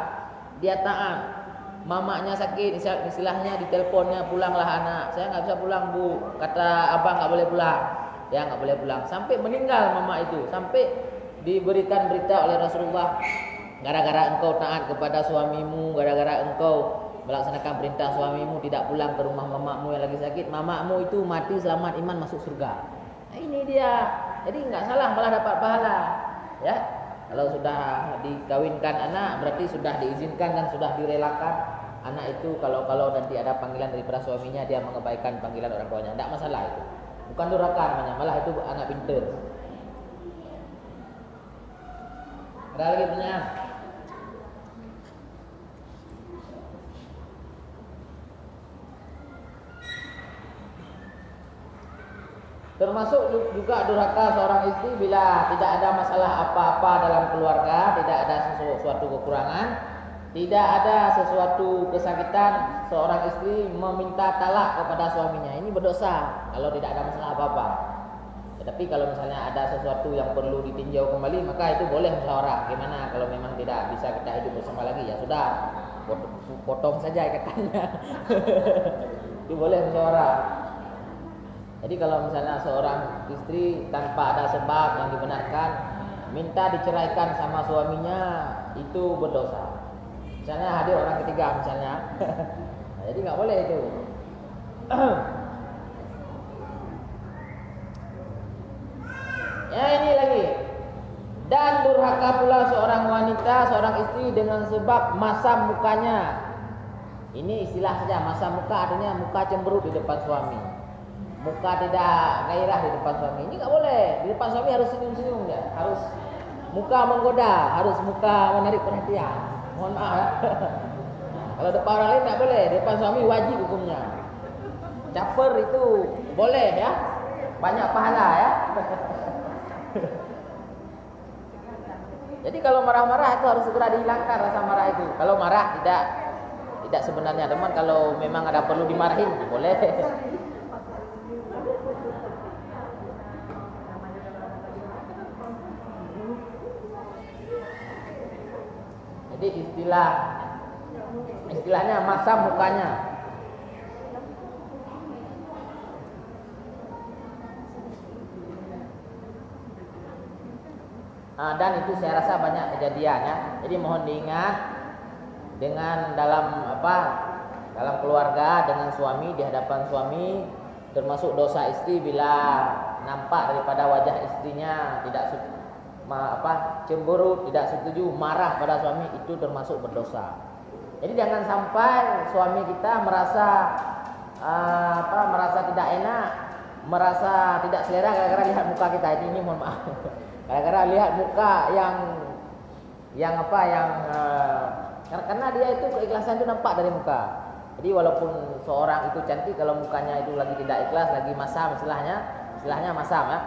Dia taat. Mamanya sakit, istilahnya diteleponnya, pulanglah anak. Saya nggak bisa pulang bu, kata abang nggak boleh pulang. Dia nggak boleh pulang sampai meninggal mama itu, sampai diberikan berita oleh Rasulullah, gara-gara engkau taat kepada suamimu, gara-gara engkau melaksanakan perintah suamimu, tidak pulang ke rumah mamamu yang lagi sakit, mamamu itu mati selamat iman masuk surga. Nah, ini dia. Jadi nggak salah, malah dapat pahala. Ya, kalau sudah dikawinkan anak berarti sudah diizinkan dan sudah direlakan. Anak itu kalau nanti ada panggilan daripada suaminya, dia mengabaikan panggilan orang tuanya, tidak masalah itu. Bukan durhaka namanya, malah itu anak pintar. Ada lagi pertanyaan? Termasuk juga durhaka seorang istri bila tidak ada masalah apa-apa dalam keluarga, tidak ada sesuatu kekurangan, tidak ada sesuatu kesakitan, seorang istri meminta talak kepada suaminya. Ini berdosa kalau tidak ada masalah apa-apa. Tetapi kalau misalnya ada sesuatu yang perlu ditinjau kembali, maka itu boleh musyawarah. Gimana kalau memang tidak bisa kita hidup bersama lagi, ya sudah, potong saja ikatannya. Itu boleh musyawarah. Jadi kalau misalnya seorang istri tanpa ada sebab yang dibenarkan minta diceraikan sama suaminya, itu berdosa. Misalnya hadir orang ketiga misalnya, nah, jadi nggak boleh itu. Ya ini lagi. Dan durhaka pula seorang wanita, seorang istri dengan sebab masam mukanya. Ini istilah saja, masam muka artinya muka cemberut di depan suami. Muka tidak gairah di depan suami. Ini nggak boleh. Di depan suami harus senyum-senyum ya. Harus muka menggoda, harus muka menarik perhatian. Mohon maaf ya. Kalau depan orang lain tak boleh, depan suami wajib hukumnya. Caper itu boleh ya, banyak pahala ya. Jadi kalau marah-marah itu harus segera dihilangkan rasa marah itu. Kalau marah tidak sebenarnya teman, kalau memang ada perlu dimarahin boleh. Jadi istilahnya masam mukanya. Dan itu saya rasa banyak kejadian ya. Jadi mohon diingat dengan dalam keluarga dengan suami, di hadapan suami, termasuk dosa istri bila nampak daripada wajah istrinya tidak cemburu, tidak setuju, marah pada suami, itu termasuk berdosa. Jadi jangan sampai suami kita merasa tidak enak, merasa tidak selera gara-gara lihat muka kita. Ini mohon maaf. Gara-gara lihat muka karena dia itu keikhlasan itu nampak dari muka. Jadi walaupun seorang itu cantik, kalau mukanya itu lagi tidak ikhlas, lagi masam, istilahnya masam ya,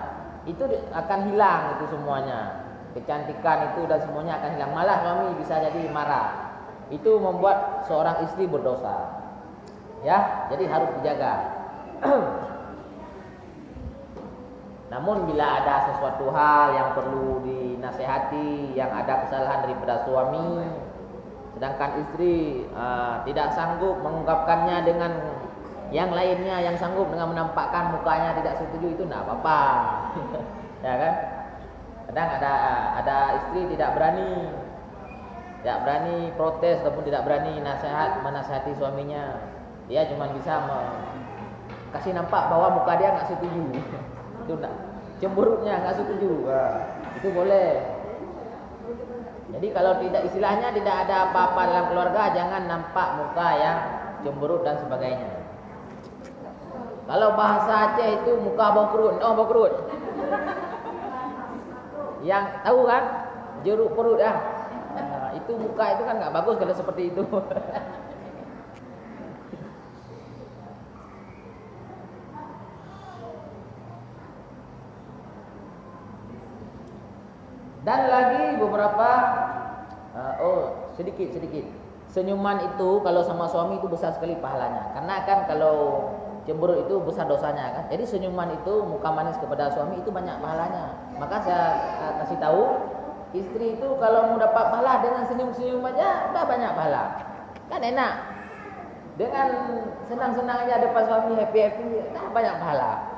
itu akan hilang itu semuanya. Kecantikan itu dan semuanya akan hilang. Malah suami bisa jadi marah. Itu membuat seorang istri berdosa. Ya, jadi harus dijaga. Namun bila ada sesuatu hal yang perlu dinasehati, yang ada kesalahan daripada suami, sedangkan istri tidak sanggup mengungkapkannya dengan yang lainnya yang sanggup dengan menampakkan mukanya tidak setuju, itu tidak apa-apa. Ya kan? Kadang ada istri tidak berani protes ataupun tidak berani menasihati suaminya. Dia cuma bisa kasih nampak bahwa muka dia nggak setuju. Itu enggak, cemburutnya nggak setuju. Itu boleh. Jadi kalau istilahnya tidak ada apa-apa dalam keluarga, jangan nampak muka yang cemburut dan sebagainya. Kalau bahasa Aceh itu muka bau kerut. Yang tahu kan, jeruk perut ya. Itu muka itu kan nggak bagus kalau seperti itu. Dan lagi beberapa sedikit senyuman itu kalau sama suami itu besar sekali pahalanya. Karena kan kalau cemburu itu besar dosanya kan. Jadi senyuman itu, muka manis kepada suami itu banyak pahalanya. Maka saya kasih tahu, istri itu kalau mau dapat pahala dengan senyum-senyum aja udah banyak pahala. Kan enak. Dengan senang-senang aja depan suami, happy-happy, udah banyak pahala.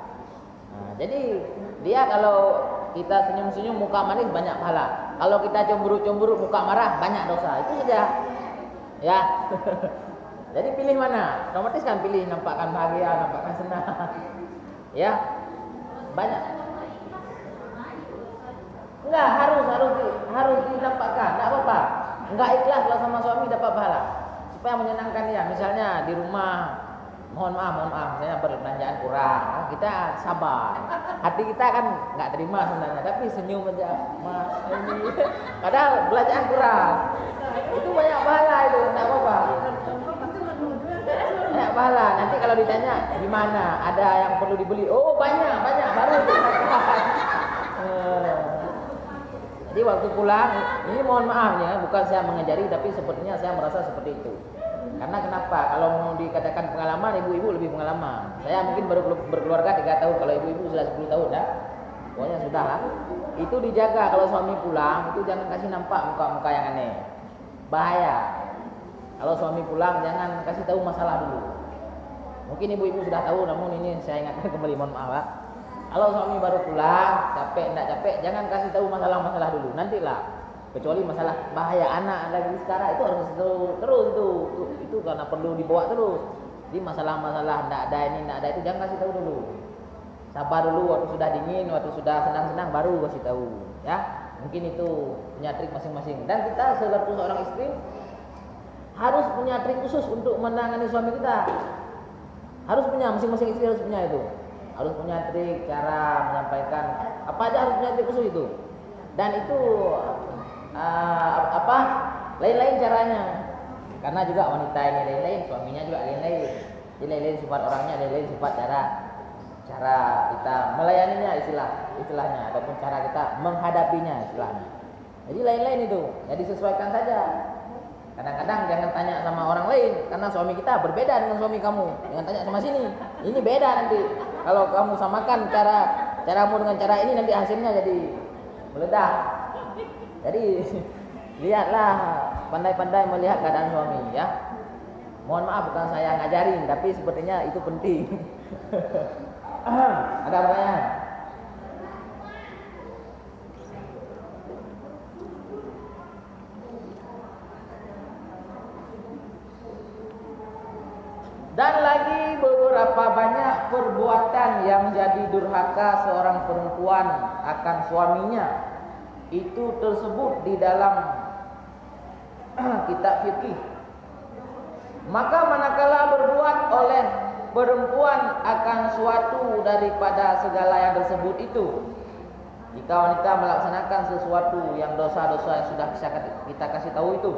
Jadi dia kalau kita senyum-senyum muka manis banyak pahala. Kalau kita cemburu-cemburu muka marah banyak dosa. Itu saja. Ya. Jadi pilih mana? Otomatis kan pilih nampakkan bahagia, nampakkan senang. Ya. Banyak. Enggak, harus dinampakkan. Enggak apa-apa. Enggak ikhlas kalau sama suami dapat pahala. Supaya menyenangkan dia. Misalnya di rumah, mohon maaf, saya perbelanjaan kurang, kita sabar. Hati kita kan nggak terima sebenarnya, tapi senyum aja, Mas ini. Padahal belanjaan kurang, itu banyak pahala itu, nggak apa-apa. Banyak pahala. Nanti kalau ditanya gimana, ada yang perlu dibeli, oh banyak, baru dikatakan. Jadi waktu pulang, ini mohon maaf ya, bukan saya mengajari, tapi sepertinya saya merasa seperti itu. Karena kenapa? Kalau mau dikatakan pengalaman, ibu-ibu lebih pengalaman. Saya mungkin baru berkeluarga 3 tahun, kalau ibu-ibu sudah 10 tahun ya. Pokoknya sudah lah. Itu dijaga kalau suami pulang, itu jangan kasih nampak muka-muka yang aneh. Bahaya. Kalau suami pulang jangan kasih tahu masalah dulu. Mungkin ibu-ibu sudah tahu, namun ini saya ingatkan kembali, mohon maaf ya. Kalau suami baru pulang, capek enggak capek, jangan kasih tahu masalah-masalah dulu. Nantilah. Kecuali masalah bahaya anak lagi sekarang, itu harus terus itu karena perlu dibawa terus. Jadi masalah-masalah enggak ada ini, enggak ada itu jangan kasih tahu dulu. Sabar dulu, waktu sudah dingin, waktu sudah senang-senang baru kasih tahu, ya. Mungkin itu punya trik masing-masing. Dan kita selaku seorang istri harus punya trik khusus untuk menangani suami kita. Harus punya, masing-masing istri harus punya itu. Harus punya trik cara menyampaikan apa aja, harus punya trik khusus itu. Dan itu lain-lain caranya. Karena juga wanita ini lain-lain, suaminya juga lain-lain. Jadi lain-lain sifat orangnya, lain-lain sifat cara kita melayaninya istilahnya, ataupun cara kita menghadapinya istilahnya. Jadi lain-lain itu. Jadi sesuaikan saja. Kadang-kadang jangan tanya sama orang lain, karena suami kita berbeda dengan suami kamu. Jangan tanya sama sini. Ini beda nanti. Kalau kamu samakan caramu dengan cara ini, nanti hasilnya jadi meledak. Jadi lihatlah, pandai-pandai melihat keadaan suami ya. Mohon maaf bukan saya ngajarin, tapi sepertinya itu penting. Ada pertanyaan? Dan lagi beberapa banyak perbuatan yang jadi durhaka seorang perempuan akan suaminya. Itu tersebut di dalam kitab fikih. Maka manakala berbuat oleh perempuan akan suatu daripada segala yang tersebut itu, jika wanita melaksanakan sesuatu yang dosa-dosa yang sudah kita kasih tahu itu,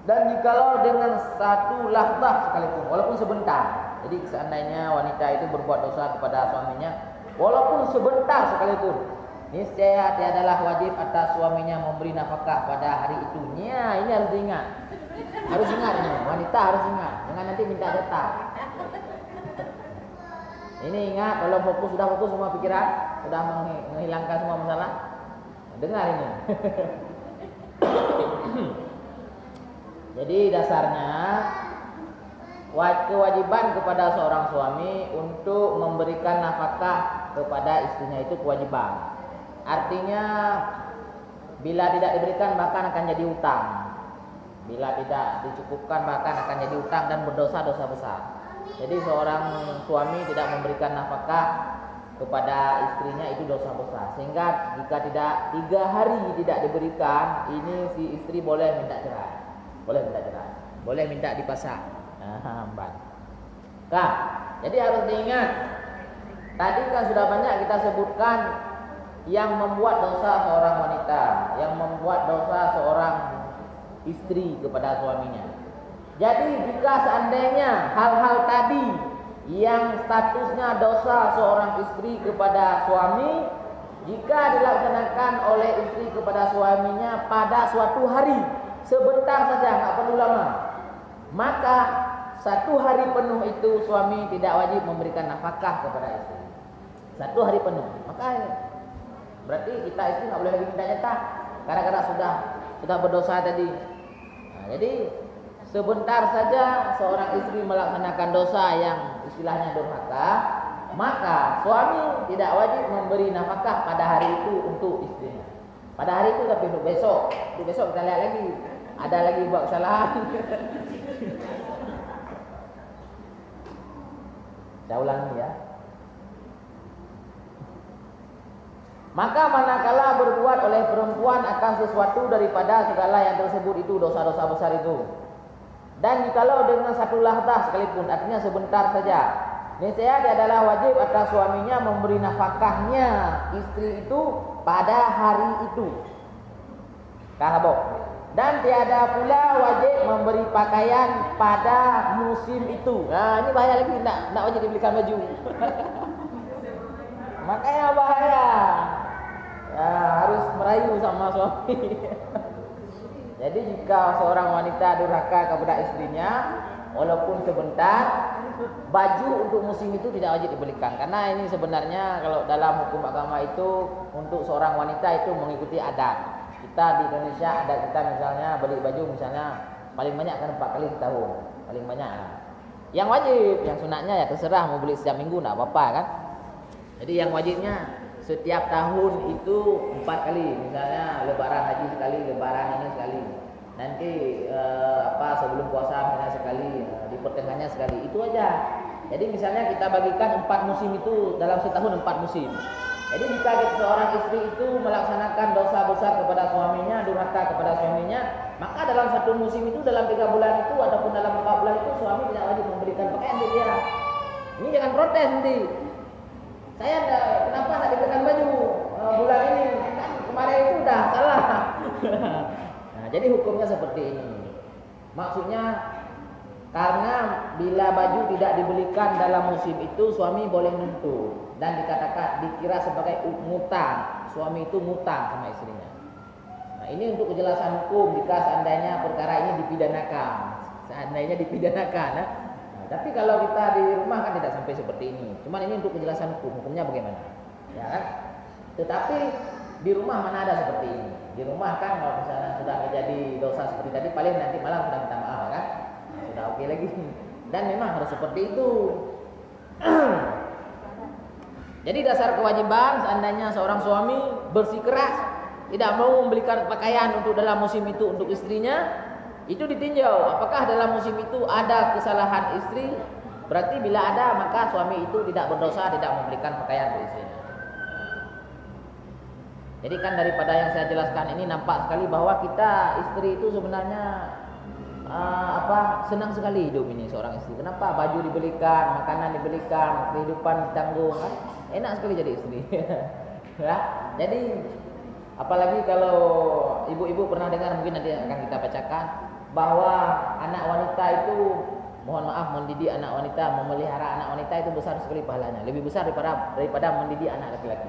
dan jikalau dengan satu lahzah sekalipun, walaupun sebentar. Jadi seandainya wanita itu berbuat dosa kepada suaminya, walaupun sebentar sekalipun, niscaya tiadalah wajib atas suaminya memberi nafkah pada hari itu. Ya, ini harus diingat. Harus ingat ini, wanita harus ingat. Jangan nanti minta jatah. Ini ingat, kalau sudah fokus semua pikiran, sudah menghilangkan semua masalah. Dengar ini. Jadi dasarnya kewajiban kepada seorang suami untuk memberikan nafkah kepada istrinya itu kewajiban. Artinya bila tidak diberikan bahkan akan jadi hutang. Bila tidak dicukupkan bahkan akan jadi hutang dan berdosa-dosa besar. Jadi seorang suami tidak memberikan nafkah kepada istrinya itu dosa besar. Sehingga jika tidak 3 hari tidak diberikan, ini si istri boleh minta cerai. Boleh minta cerai, boleh minta dipasang. Jadi harus diingat. Tadi kan sudah banyak kita sebutkan yang membuat dosa seorang wanita, yang membuat dosa seorang istri kepada suaminya. Jadi jika seandainya hal-hal tadi yang statusnya dosa seorang istri kepada suami, jika dilaksanakan oleh istri kepada suaminya pada suatu hari, sebentar saja, nggak perlu lama, maka 1 hari penuh itu suami tidak wajib memberikan nafkah kepada istri. 1 hari penuh, maka berarti kita istri nggak boleh lagi minta jatah, karena sudah berdosa tadi. Nah, jadi sebentar saja seorang istri melaksanakan dosa yang istilahnya durhaka, maka suami tidak wajib memberi nafkah pada hari itu untuk istrinya. Pada hari itu, tapi untuk besok kita lihat lagi. Ada lagi buat kesalahan. Saya ulangi ya. Maka manakala berbuat oleh perempuan akan sesuatu daripada segala yang tersebut itu dosa-dosa besar itu, dan jikalau dengan satu lahzah sekalipun, artinya sebentar saja, niscaya dia adalah wajib atas suaminya memberi nafkahnya istri itu pada hari itu. Kahabo. Dan tiada pula wajib memberi pakaian pada musim itu. Nah, ini bahaya lagi, nak wajib dibelikan baju. Makanya bahaya. Ya, harus merayu sama suami. Jadi jika seorang wanita durhaka kepada istrinya, walaupun sebentar, baju untuk musim itu tidak wajib dibelikan. Karena ini sebenarnya kalau dalam hukum agama itu, untuk seorang wanita itu mengikuti adat. Kita di Indonesia ada kita misalnya beli baju misalnya paling banyak kan 4 kali setahun, paling banyak lah. Yang wajib, yang sunatnya ya terserah mau beli setiap minggu enggak apa-apa kan. Jadi yang wajibnya setiap tahun itu 4 kali, misalnya lebaran haji sekali, lebaran ini sekali. Nanti sebelum puasa misalnya sekali, di pertengahannya sekali. Itu aja. Jadi misalnya kita bagikan 4 musim itu dalam setahun 4 musim. Jadi jika seorang istri itu melaksanakan dosa besar kepada suaminya, durhaka kepada suaminya, maka dalam 1 musim itu, dalam 3 bulan itu ataupun dalam 4 bulan itu, suami tidak wajib memberikan pakaian untuk dia. Ini jangan protes nanti. Saya kenapa tidak diberikan baju bulan ini? Kan kemarin itu udah salah. Nah, jadi hukumnya seperti ini. Maksudnya karena bila baju tidak dibelikan dalam musim itu, suami boleh nuntut. Dan dikira sebagai ngutang. Suami itu ngutang sama istrinya. Nah, ini untuk kejelasan hukum jika seandainya perkara ini dipidanakan. Nah, tapi kalau kita di rumah kan tidak sampai seperti ini. Cuman ini untuk kejelasan hukumnya bagaimana? Ya kan? Tetapi di rumah mana ada seperti ini? Di rumah kan kalau misalnya sudah terjadi dosa seperti tadi, paling nanti malam sudah minta maaf kan? Sudah oke lagi. Dan memang harus seperti itu. Jadi dasar kewajiban seandainya seorang suami bersikeras tidak mau membelikan pakaian untuk dalam musim itu untuk istrinya, Itu ditinjau apakah dalam musim itu ada kesalahan istri. Berarti bila ada maka suami itu tidak berdosa, tidak membelikan pakaian untuk istrinya. Jadi kan daripada yang saya jelaskan ini nampak sekali bahwa kita istri itu sebenarnya senang sekali hidup ini seorang istri. Kenapa? Baju dibelikan, makanan dibelikan, kehidupan ditanggung kan? Enak sekali jadi istri. Ya. Jadi apalagi kalau ibu-ibu pernah dengar, mungkin nanti akan kita bacakan bahwa anak wanita itu, mohon maaf, mendidik anak wanita, memelihara anak wanita itu besar sekali pahalanya, lebih besar daripada mendidik anak laki-laki.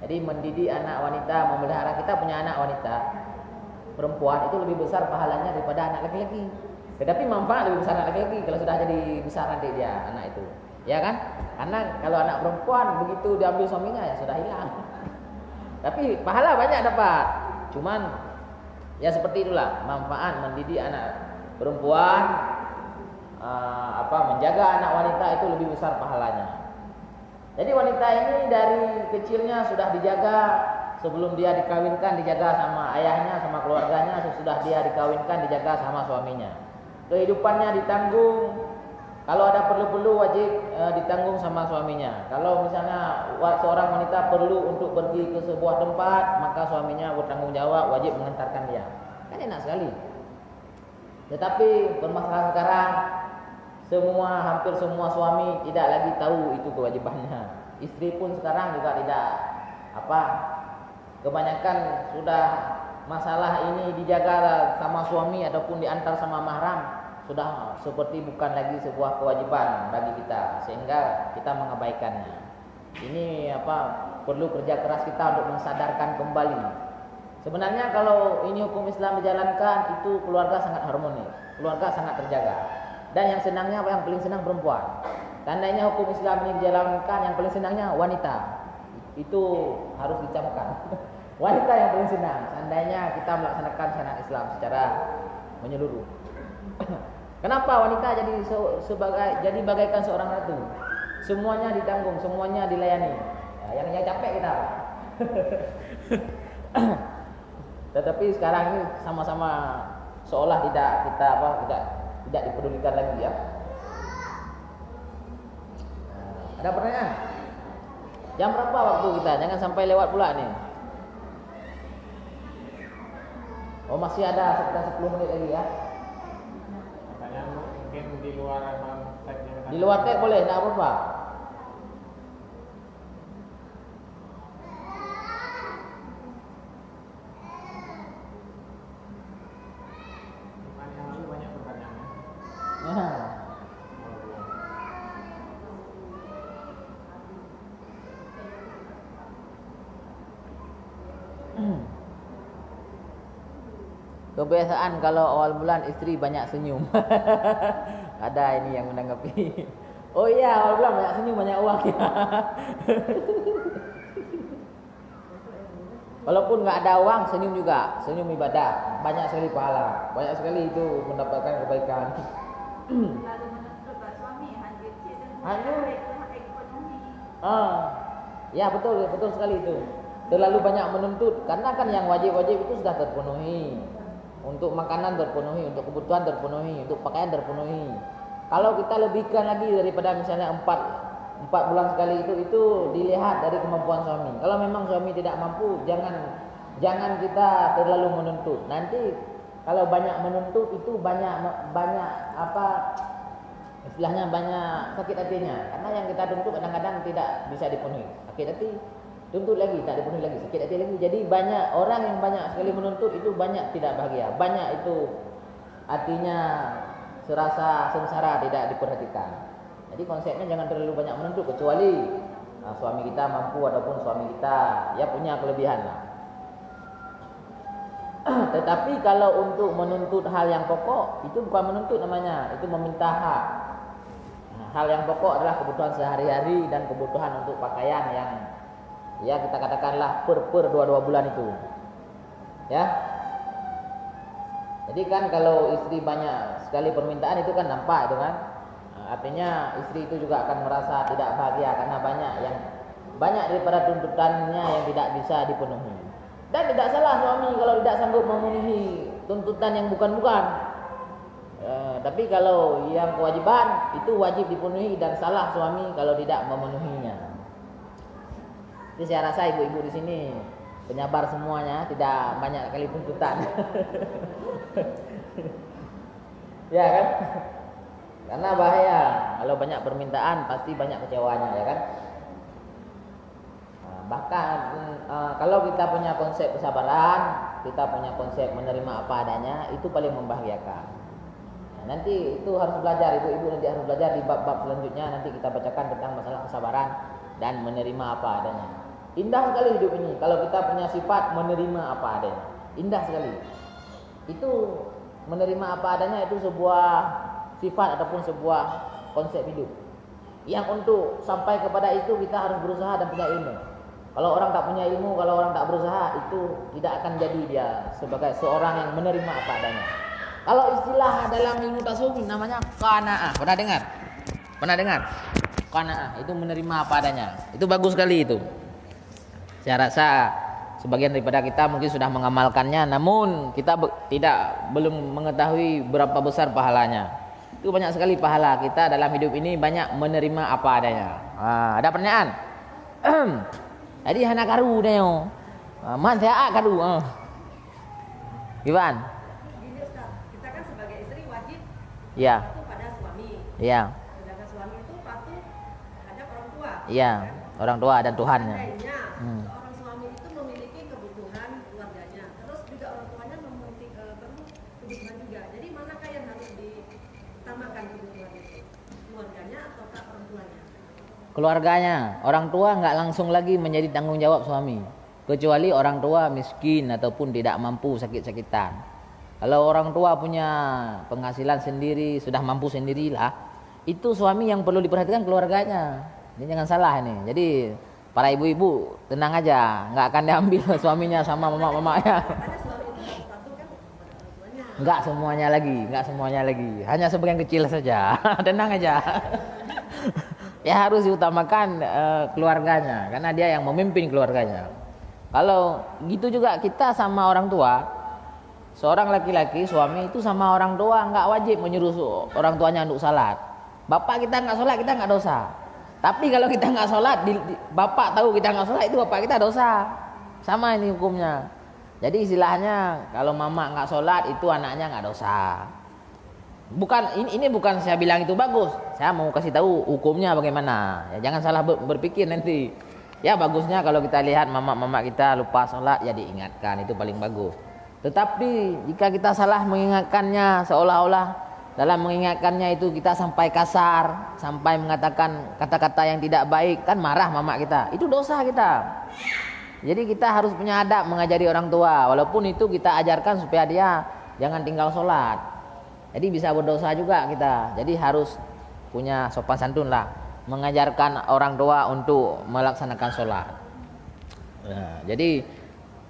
Jadi mendidik anak wanita, memelihara, kita punya anak wanita perempuan itu lebih besar pahalanya daripada anak laki-laki. Tetapi manfaat lebih besar anak laki-laki kalau sudah jadi besar nanti dia anak itu. Ya kan? Karena kalau anak perempuan begitu diambil suaminya ya sudah hilang. Tapi pahala banyak dapat. Cuman ya seperti itulah manfaat mendidik anak perempuan, menjaga anak wanita itu lebih besar pahalanya. Jadi wanita ini dari kecilnya sudah dijaga, sebelum dia dikawinkan dijaga sama ayahnya, sama keluarganya, sesudah dia dikawinkan dijaga sama suaminya. Kehidupannya ditanggung, kalau ada perlu-perlu wajib ditanggung sama suaminya. Kalau misalnya seorang wanita perlu untuk pergi ke sebuah tempat, maka suaminya bertanggung jawab, wajib mengantarkan dia. Kan enak sekali. Tetapi permasalahan sekarang, hampir semua suami tidak lagi tahu itu kewajibannya. Istri pun sekarang juga tidak kebanyakan sudah masalah ini dijaga sama suami ataupun diantar sama mahram, sudah seperti bukan lagi sebuah kewajiban bagi kita, sehingga kita mengabaikannya. Ini perlu kerja keras kita untuk mensadarkan kembali. Sebenarnya kalau ini hukum Islam dijalankan, itu keluarga sangat harmonis, keluarga sangat terjaga. Dan yang senangnya yang paling senang perempuan. Tandanya hukum Islam ini dijalankan, yang paling senangnya wanita. Itu harus dicamkan. Wanita yang paling senang. Seandainya kita melaksanakan syariat Islam secara menyeluruh. Kenapa wanita jadi bagaikan seorang ratu? Semuanya ditanggung, semuanya dilayani. Ya, yang capek kita. Tetapi sekarang ini sama-sama seolah tidak dipedulikan lagi ya. Ada pertanyaan? Jam berapa waktu kita? Jangan sampai lewat pula nih. Oh, masih ada sekitar 10 menit lagi ya. Pertanyaan mungkin di luar tag-nya. Di luar tag boleh, enggak apa-apa. Yang lalu banyak pertanyaannya. Ya. Kebiasaan kalau awal bulan istri banyak senyum. Ada ini yang menanggapi. Oh iya, awal bulan banyak senyum, banyak uang ya. Walaupun nggak ada uang, senyum juga, senyum ibadah, banyak sekali pahala, banyak sekali itu mendapatkan kebaikan. Lalu menuntut Pak suami hancur ekonomi. Ya betul sekali itu. Terlalu banyak menuntut, karena kan yang wajib-wajib itu sudah terpenuhi. Untuk makanan terpenuhi, untuk kebutuhan terpenuhi, untuk pakaian terpenuhi. Kalau kita lebihkan lagi daripada misalnya 4 bulan sekali itu dilihat dari kemampuan suami. Kalau memang suami tidak mampu, jangan kita terlalu menuntut. Nanti kalau banyak menuntut itu banyak istilahnya banyak sakit hatinya. Karena yang kita tuntut kadang-kadang tidak bisa dipenuhi. Sakit hati, tuntut lagi, tak dipenuhi lagi, sakit hati lagi. Jadi banyak orang yang banyak sekali menuntut itu banyak tidak bahagia. Banyak itu artinya serasa sengsara, tidak diperhatikan. Jadi konsepnya jangan terlalu banyak menuntut, kecuali suami kita mampu ataupun suami kita ya punya kelebihan lah. Tetapi kalau untuk menuntut hal yang pokok, itu bukan menuntut namanya, itu meminta hak. Hal yang pokok adalah kebutuhan sehari-hari dan kebutuhan untuk pakaian yang ya kita katakanlah per 2 bulan itu. Ya. Jadi kan kalau istri banyak sekali permintaan itu kan nampak itu kan. Artinya istri itu juga akan merasa tidak bahagia karena banyak daripada tuntutannya yang tidak bisa dipenuhi. Dan tidak salah suami kalau tidak sanggup memenuhi tuntutan yang bukan-bukan. tapi kalau yang kewajiban itu wajib dipenuhi dan salah suami kalau tidak memenuhinya. Jadi saya rasa ibu-ibu di sini penyabar semuanya, tidak banyak kali tuntutan. Ya kan? Karena bahaya kalau banyak permintaan pasti banyak kecewanya, ya kan? Bahkan kalau kita punya konsep kesabaran, kita punya konsep menerima apa adanya, itu paling membahagiakan. Nanti itu harus belajar, ibu-ibu nanti harus belajar di bab-bab selanjutnya. Nanti kita bacakan tentang masalah kesabaran dan menerima apa adanya. Indah sekali hidup ini kalau kita punya sifat menerima apa adanya. Indah sekali. Itu menerima apa adanya itu sebuah sifat ataupun sebuah konsep hidup. Yang untuk sampai kepada itu kita harus berusaha dan punya ilmu. Kalau orang tak punya ilmu, kalau orang tak berusaha, itu tidak akan jadi dia sebagai seorang yang menerima apa adanya. Kalau istilah dalam ilmu tasawuf namanya qanaah. Pernah dengar? Pernah dengar? Qanaah itu menerima apa adanya. Itu bagus sekali itu. Saya rasa sebagian daripada kita mungkin sudah mengamalkannya, namun kita belum mengetahui berapa besar pahalanya. Itu banyak sekali pahala kita dalam hidup ini, banyak menerima apa adanya. Ada pertanyaan? Jadi hana karu dah yo. Man saya karu. Gimana? Gini Ustaz, kita kan sebagai istri wajib Ya. patuh pada suami. Ya. Sedangkan suami itu patuh terhadap orang tua. Ya, orang tua dan Tuhannya. Seandainya seorang suami itu memiliki kebutuhan keluarganya, terus juga orang tuanya memiliki kebutuhan juga. Jadi manakah yang harus diutamakan kebutuhan itu? Keluarganya ataukah orang tuanya? Keluarganya, orang tua nggak langsung lagi menjadi tanggung jawab suami, kecuali orang tua miskin ataupun tidak mampu sakit-sakitan. Kalau orang tua punya penghasilan sendiri, sudah mampu sendirilah, itu suami yang perlu diperhatikan keluarganya. Ini jangan salah ini. Jadi para ibu-ibu tenang aja, nggak akan diambil suaminya sama mama-mamanya. Karena suami itu harus patuh kan kepada orang tuanya. Nggak semuanya lagi, hanya sebagian kecil saja. Tenang aja. Ya harus diutamakan keluarganya, karena dia yang memimpin keluarganya. Kalau gitu juga kita sama orang tua, seorang laki-laki suami itu sama orang tua nggak wajib menyuruh orang tuanya untuk salat. Bapak kita nggak salat, kita nggak dosa. Tapi kalau kita nggak sholat, bapak tahu kita nggak sholat, itu bapak kita dosa. Sama ini hukumnya. Jadi istilahnya kalau mama nggak sholat, itu anaknya nggak dosa. Bukan ini bukan saya bilang itu bagus. Saya mau kasih tahu hukumnya bagaimana. Ya jangan salah berpikir nanti. Ya bagusnya kalau kita lihat mama kita lupa sholat, ya diingatkan, itu paling bagus. Tetapi jika kita salah mengingatkannya, seolah-olah dalam mengingatkannya itu kita sampai kasar, sampai mengatakan kata-kata yang tidak baik, kan marah mama kita. Itu dosa kita. Jadi kita harus punya adab mengajari orang tua, walaupun itu kita ajarkan supaya dia jangan tinggal sholat. Jadi bisa berdosa juga kita. Jadi harus punya sopan santun lah, mengajarkan orang tua untuk melaksanakan sholat. Nah, jadi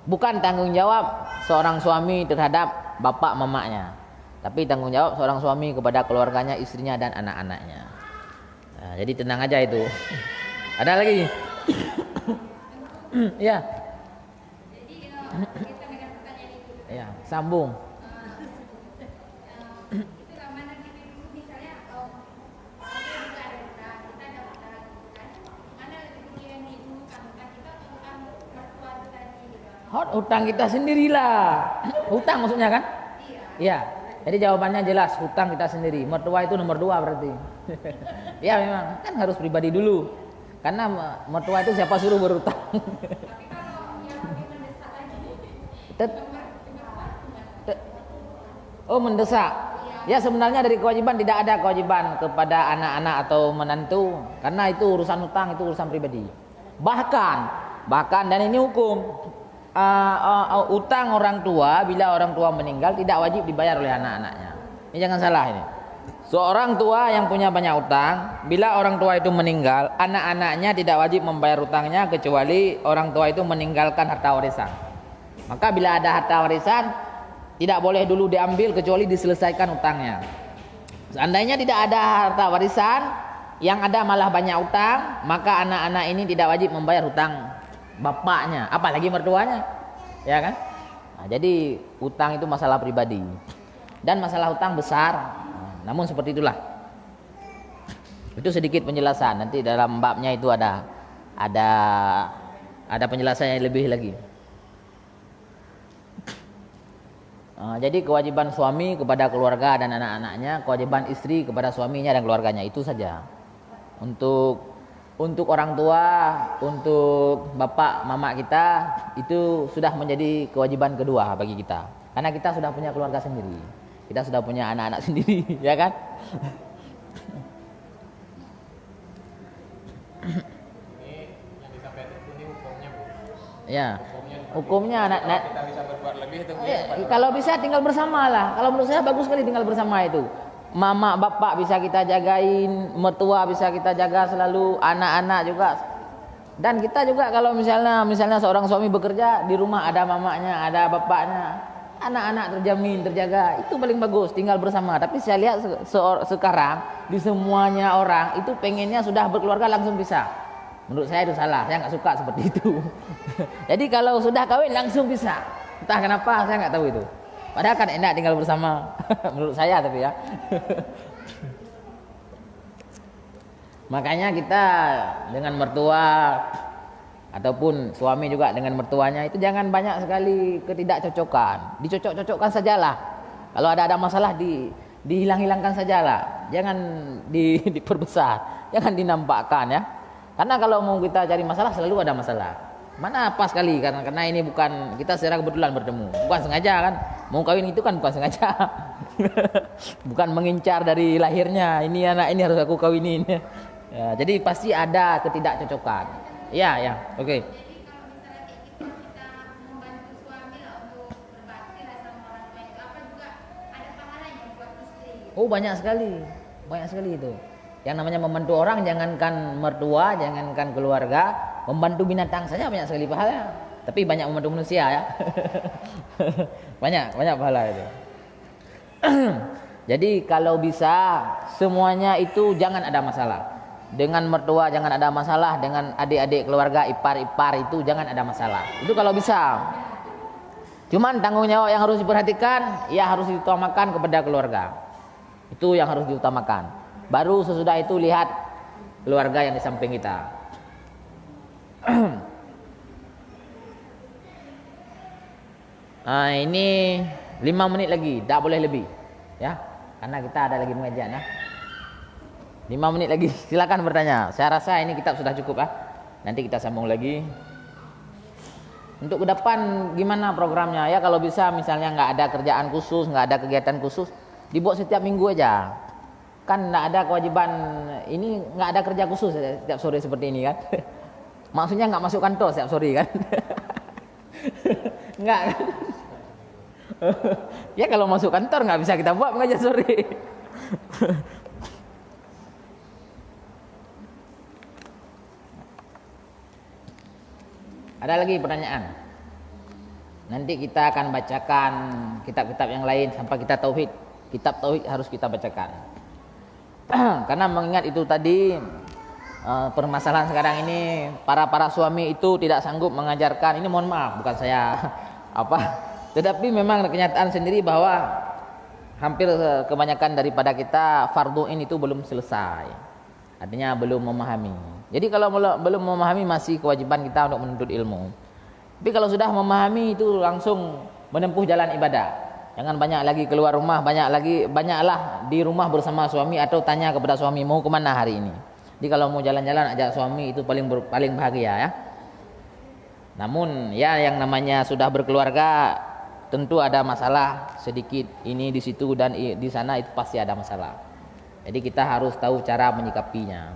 bukan tanggung jawab seorang suami terhadap bapak mamanya, tapi tanggung jawab seorang suami kepada keluarganya, istrinya dan anak-anaknya. Nah, jadi tenang aja itu. Ada lagi? Ya. Jadi kita dengan pertanyaan itu. Ya, sambung. Itu mana kita dulu misalnya kita juga ada utang, kita ada utang gitu kan. Mana lebih tinggi yang diutangkan kita atau utang mertua itu tadi gitu. Hutang kita sendirilah. Hutang maksudnya kan? Iya. Jadi jawabannya jelas, hutang kita sendiri. Mertua itu nomor 2 berarti. Ya memang kan harus pribadi dulu. Karena mertua itu siapa suruh berhutang. Tapi kalau yang lebih mendesak lagi Oh mendesak. Ya sebenarnya dari kewajiban tidak ada kewajiban kepada anak-anak atau menantu, karena itu urusan hutang, itu urusan pribadi. Bahkan dan ini hukum. Utang orang tua bila orang tua meninggal tidak wajib dibayar oleh anak-anaknya. Ini jangan salah ini. Seorang tua yang punya banyak utang, bila orang tua itu meninggal, anak-anaknya tidak wajib membayar utangnya kecuali orang tua itu meninggalkan harta warisan. Maka bila ada harta warisan, tidak boleh dulu diambil kecuali diselesaikan utangnya. Seandainya tidak ada harta warisan, yang ada malah banyak utang, maka anak-anak ini tidak wajib membayar hutang bapaknya, apalagi mertuanya, ya kan? Nah, jadi utang itu masalah pribadi dan masalah hutang besar. namun seperti itulah. Itu sedikit penjelasan. Nanti dalam babnya itu ada penjelasan yang lebih lagi. Jadi kewajiban suami kepada keluarga dan anak-anaknya, kewajiban istri kepada suaminya dan keluarganya, itu saja. Untuk orang tua, untuk bapak mama kita, itu sudah menjadi kewajiban kedua bagi kita. Karena kita sudah punya keluarga sendiri, kita sudah punya anak-anak sendiri, ya kan? Ini yang disampaikan ini hukumnya, Bu. Ya, hukumnya anak. Kita bisa berbuat lebih itu. Kalau bisa tinggal bersama lah. Kalau menurut saya bagus sekali tinggal bersama itu. Mama bapak bisa kita jagain, mertua bisa kita jaga selalu, anak-anak juga. Dan kita juga kalau misalnya seorang suami bekerja, di rumah ada mamanya, ada bapaknya, anak-anak terjamin, terjaga. Itu paling bagus tinggal bersama. Tapi saya lihat sekarang di semuanya orang itu pengennya sudah berkeluarga langsung bisa. Menurut saya itu salah. Saya nggak suka seperti itu. Jadi kalau sudah kawin langsung bisa. Entah kenapa saya nggak tahu itu. Padahal kan enak tinggal bersama. Menurut saya tapi ya. Makanya kita dengan mertua ataupun suami juga dengan mertuanya itu jangan banyak sekali ketidakcocokan. Dicocok-cocokkan sajalah. Kalau ada masalah dihilang-hilangkan sajalah. Jangan diperbesar, jangan dinampakkan ya. Karena kalau mau kita cari masalah selalu ada masalah. Mana pas sekali karena ini bukan kita secara kebetulan bertemu, bukan sengaja kan. Mau kawin itu kan bukan sengaja. Bukan mengincar dari lahirnya, ini anak ini harus aku kawinin. Ya, jadi pasti ada ketidakcocokan. Ya, oke. Oh banyak sekali itu. Yang namanya membantu orang, jangankan mertua, jangankan keluarga, membantu binatang saja banyak sekali pahala. Tapi banyak membantu manusia ya. banyak pahala itu. Jadi kalau bisa semuanya itu jangan ada masalah. Dengan mertua jangan ada masalah, dengan adik-adik keluarga, ipar-ipar itu jangan ada masalah. Itu kalau bisa. Cuman tanggung jawab yang harus diperhatikan, ya harus diutamakan kepada keluarga. Itu yang harus diutamakan. Baru sesudah itu lihat keluarga yang di samping kita. Ini 5 menit lagi, tak boleh lebih, ya, karena kita ada lagi pengajian ya. 5 menit lagi, silakan bertanya. Saya rasa ini kitab sudah cukup ya. Nanti kita sambung lagi. Untuk ke depan gimana programnya ya? Kalau bisa misalnya nggak ada kerjaan khusus, nggak ada kegiatan khusus, dibuat setiap minggu aja. Kan nggak ada kewajiban ini, nggak ada kerja khusus setiap sore seperti ini kan. Maksudnya nggak masuk kantor setiap sore kan. Nggak kan. Ya kalau masuk kantor nggak bisa kita buat pengajian sore. Ada lagi pertanyaan? Nanti kita akan bacakan kitab-kitab yang lain sampai kita tauhid. Kitab tauhid harus kita bacakan. Karena mengingat itu tadi permasalahan sekarang ini para suami itu tidak sanggup mengajarkan. Ini mohon maaf bukan saya tetapi memang kenyataan sendiri bahwa hampir kebanyakan daripada kita fardhu ini itu belum selesai. Artinya belum memahami. Jadi kalau belum memahami masih kewajiban kita untuk menuntut ilmu. Tapi kalau sudah memahami itu langsung menempuh jalan ibadah. Jangan banyak lagi keluar rumah, banyaklah di rumah bersama suami atau tanya kepada suami mau kemana hari ini. Jadi kalau mau jalan-jalan ajak suami itu paling bahagia ya. Namun ya yang namanya sudah berkeluarga tentu ada masalah sedikit ini di situ dan di sana itu pasti ada masalah. Jadi kita harus tahu cara menyikapinya.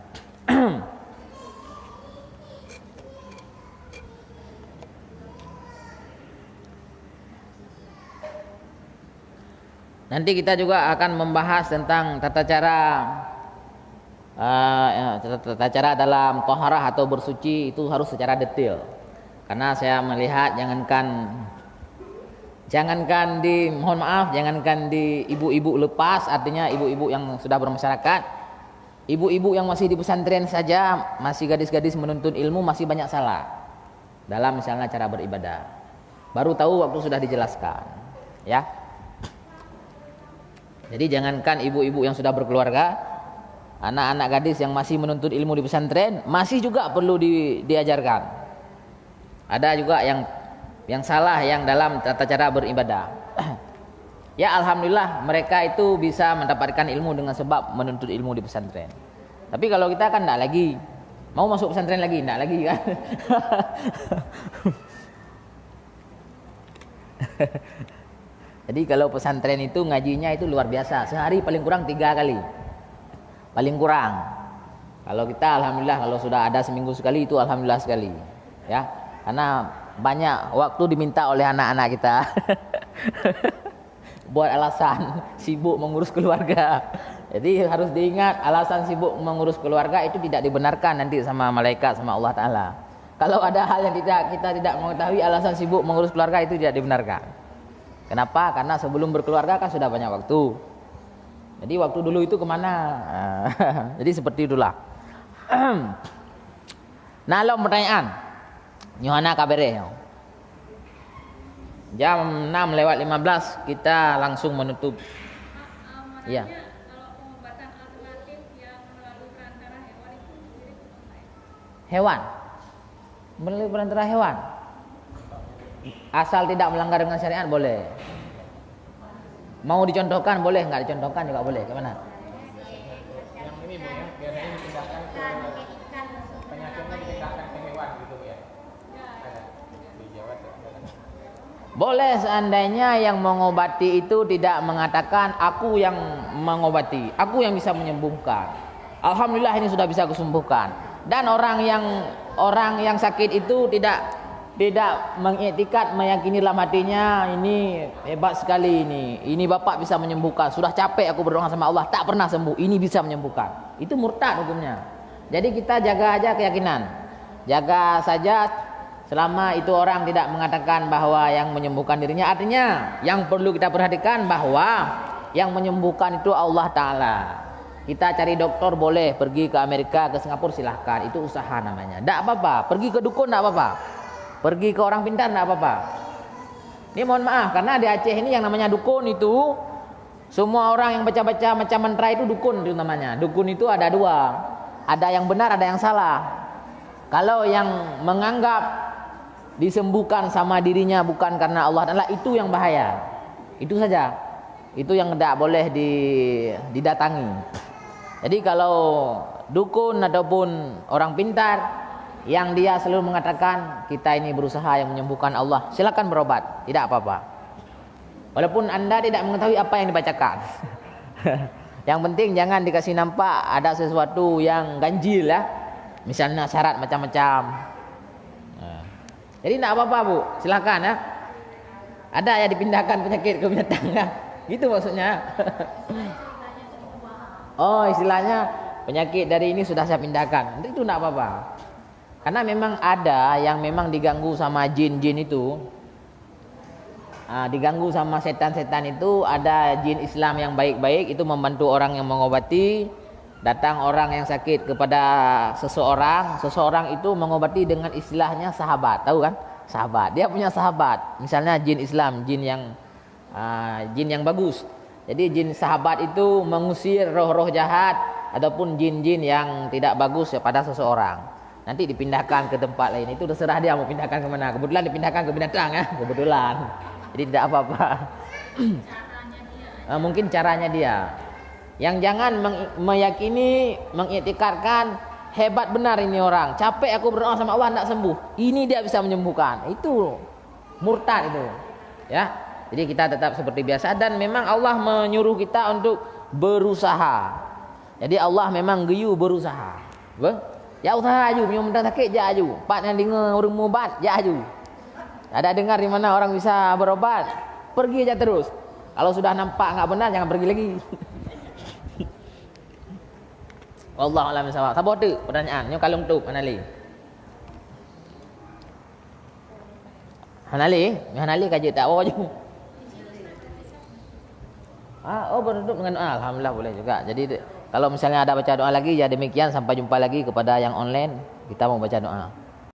Nanti kita juga akan membahas tentang tata cara dalam taharah atau bersuci itu harus secara detail. Karena saya melihat jangankan di ibu-ibu lepas, artinya ibu-ibu yang sudah bermasyarakat, ibu-ibu yang masih di pesantren saja, masih gadis-gadis menuntut ilmu masih banyak salah dalam misalnya cara beribadah. Baru tahu waktu sudah dijelaskan, ya. Jadi jangankan ibu-ibu yang sudah berkeluarga, anak-anak gadis yang masih menuntut ilmu di pesantren masih juga perlu diajarkan. Ada juga yang salah yang dalam tata cara beribadah. Ya alhamdulillah mereka itu bisa mendapatkan ilmu dengan sebab menuntut ilmu di pesantren. Tapi kalau kita kan enggak lagi mau masuk pesantren lagi, enggak lagi kan. Jadi kalau pesantren itu ngajinya itu luar biasa, sehari paling kurang 3 kali. Paling kurang. Kalau kita alhamdulillah kalau sudah ada seminggu sekali itu alhamdulillah sekali. Ya. Karena banyak waktu diminta oleh anak-anak kita. Buat alasan sibuk mengurus keluarga. Jadi harus diingat alasan sibuk mengurus keluarga itu tidak dibenarkan nanti sama malaikat sama Allah Ta'ala. Kalau ada hal yang kita tidak mengetahui alasan sibuk mengurus keluarga itu tidak dibenarkan. Kenapa? Karena sebelum berkeluarga kan sudah banyak waktu. Jadi waktu dulu itu kemana? Jadi seperti itulah. Nah, lo pertanyaan. Nyohana kabere. Jam 6:15 kita langsung menutup. Iya. Kalau pengobatan alternatif yang melalui perantara hewan itu sendiri Hewan. Melalui perantara hewan. Asal tidak melanggar dengan syariat boleh. Mau dicontohkan boleh, nggak dicontohkan juga boleh. Gimana? Yang ini Bu ya, biasanya dipindahkan ke penyakitnya dipindahkan ke hewan gitu Bu ya. Ada di Jawa ada. Boleh seandainya yang mengobati itu tidak mengatakan aku yang mengobati, aku yang bisa menyembuhkan. Alhamdulillah ini sudah bisa kusembuhkan. Dan orang yang sakit itu tidak mengiktikad, meyakini dalam hatinya ini hebat sekali ini bapak bisa menyembuhkan, sudah capek aku berdoa sama Allah tak pernah sembuh, ini bisa menyembuhkan. Itu murtad hukumnya. Jadi kita jaga aja keyakinan, jaga saja selama itu orang tidak mengatakan bahwa yang menyembuhkan dirinya. Artinya yang perlu kita perhatikan bahwa yang menyembuhkan itu Allah Ta'ala. Kita cari dokter boleh, pergi ke Amerika, ke Singapura silahkan, itu usaha namanya, tidak apa-apa. Pergi ke dukun tidak apa-apa, pergi ke orang pintar tidak apa-apa. Ini mohon maaf karena di Aceh ini yang namanya dukun itu semua orang yang baca-baca macam mantra itu dukun itu namanya. Dukun itu ada 2, ada yang benar ada yang salah. Kalau yang menganggap disembuhkan sama dirinya bukan karena Allah Ta'ala, itu yang bahaya. Itu saja, itu yang tidak boleh didatangi. Jadi kalau dukun ataupun orang pintar yang dia selalu mengatakan kita ini berusaha yang menyembuhkan Allah, silakan berobat, tidak apa-apa. Walaupun Anda tidak mengetahui apa yang dibacakan. Yang penting jangan dikasih nampak ada sesuatu yang ganjil ya. Misalnya syarat macam-macam. Jadi tidak apa-apa Bu, silakan ya. Ada ya dipindahkan penyakit ke binatang ya. Gitu maksudnya. Oh istilahnya penyakit dari ini sudah saya pindahkan, itu tidak apa-apa. Karena memang ada yang memang diganggu sama jin-jin itu, diganggu sama setan-setan itu. Ada jin Islam yang baik-baik itu membantu orang yang mengobati. Datang orang yang sakit kepada seseorang itu mengobati dengan istilahnya sahabat, tahu kan? Sahabat, dia punya sahabat. Misalnya jin Islam, jin yang bagus. Jadi jin sahabat itu mengusir roh-roh jahat ataupun jin-jin yang tidak bagus pada seseorang. Nanti dipindahkan ke tempat lain, itu terserah dia mau pindahkan ke mana. Kebetulan dipindahkan ke binatang ya, kebetulan. Jadi tidak apa-apa. Mungkin caranya dia. Yang jangan meyakini, mengiktikarkan hebat benar ini orang. Capek aku berdoa sama Allah tidak sembuh. Ini dia bisa menyembuhkan. Itu murtad itu. Ya. Jadi kita tetap seperti biasa dan memang Allah menyuruh kita untuk berusaha. Jadi Allah memang geyu berusaha. Ya usaha aju, punya mendak sakit ja aju. Pak yang dengar orang mubat ja aju. Ada dengar di mana orang bisa berobat, pergi aja terus. Kalau sudah nampak enggak benar jangan pergi lagi. Wallahu a'lam bishawab. Sabar tu pertanyaan, nyo kalung tu Hanali. Hanali kaji tak apa je. Bertutup dengan doa. Alhamdulillah boleh juga. Jadi kalau misalnya ada baca doa lagi ya demikian, sampai jumpa lagi kepada yang online, kita mau baca doa.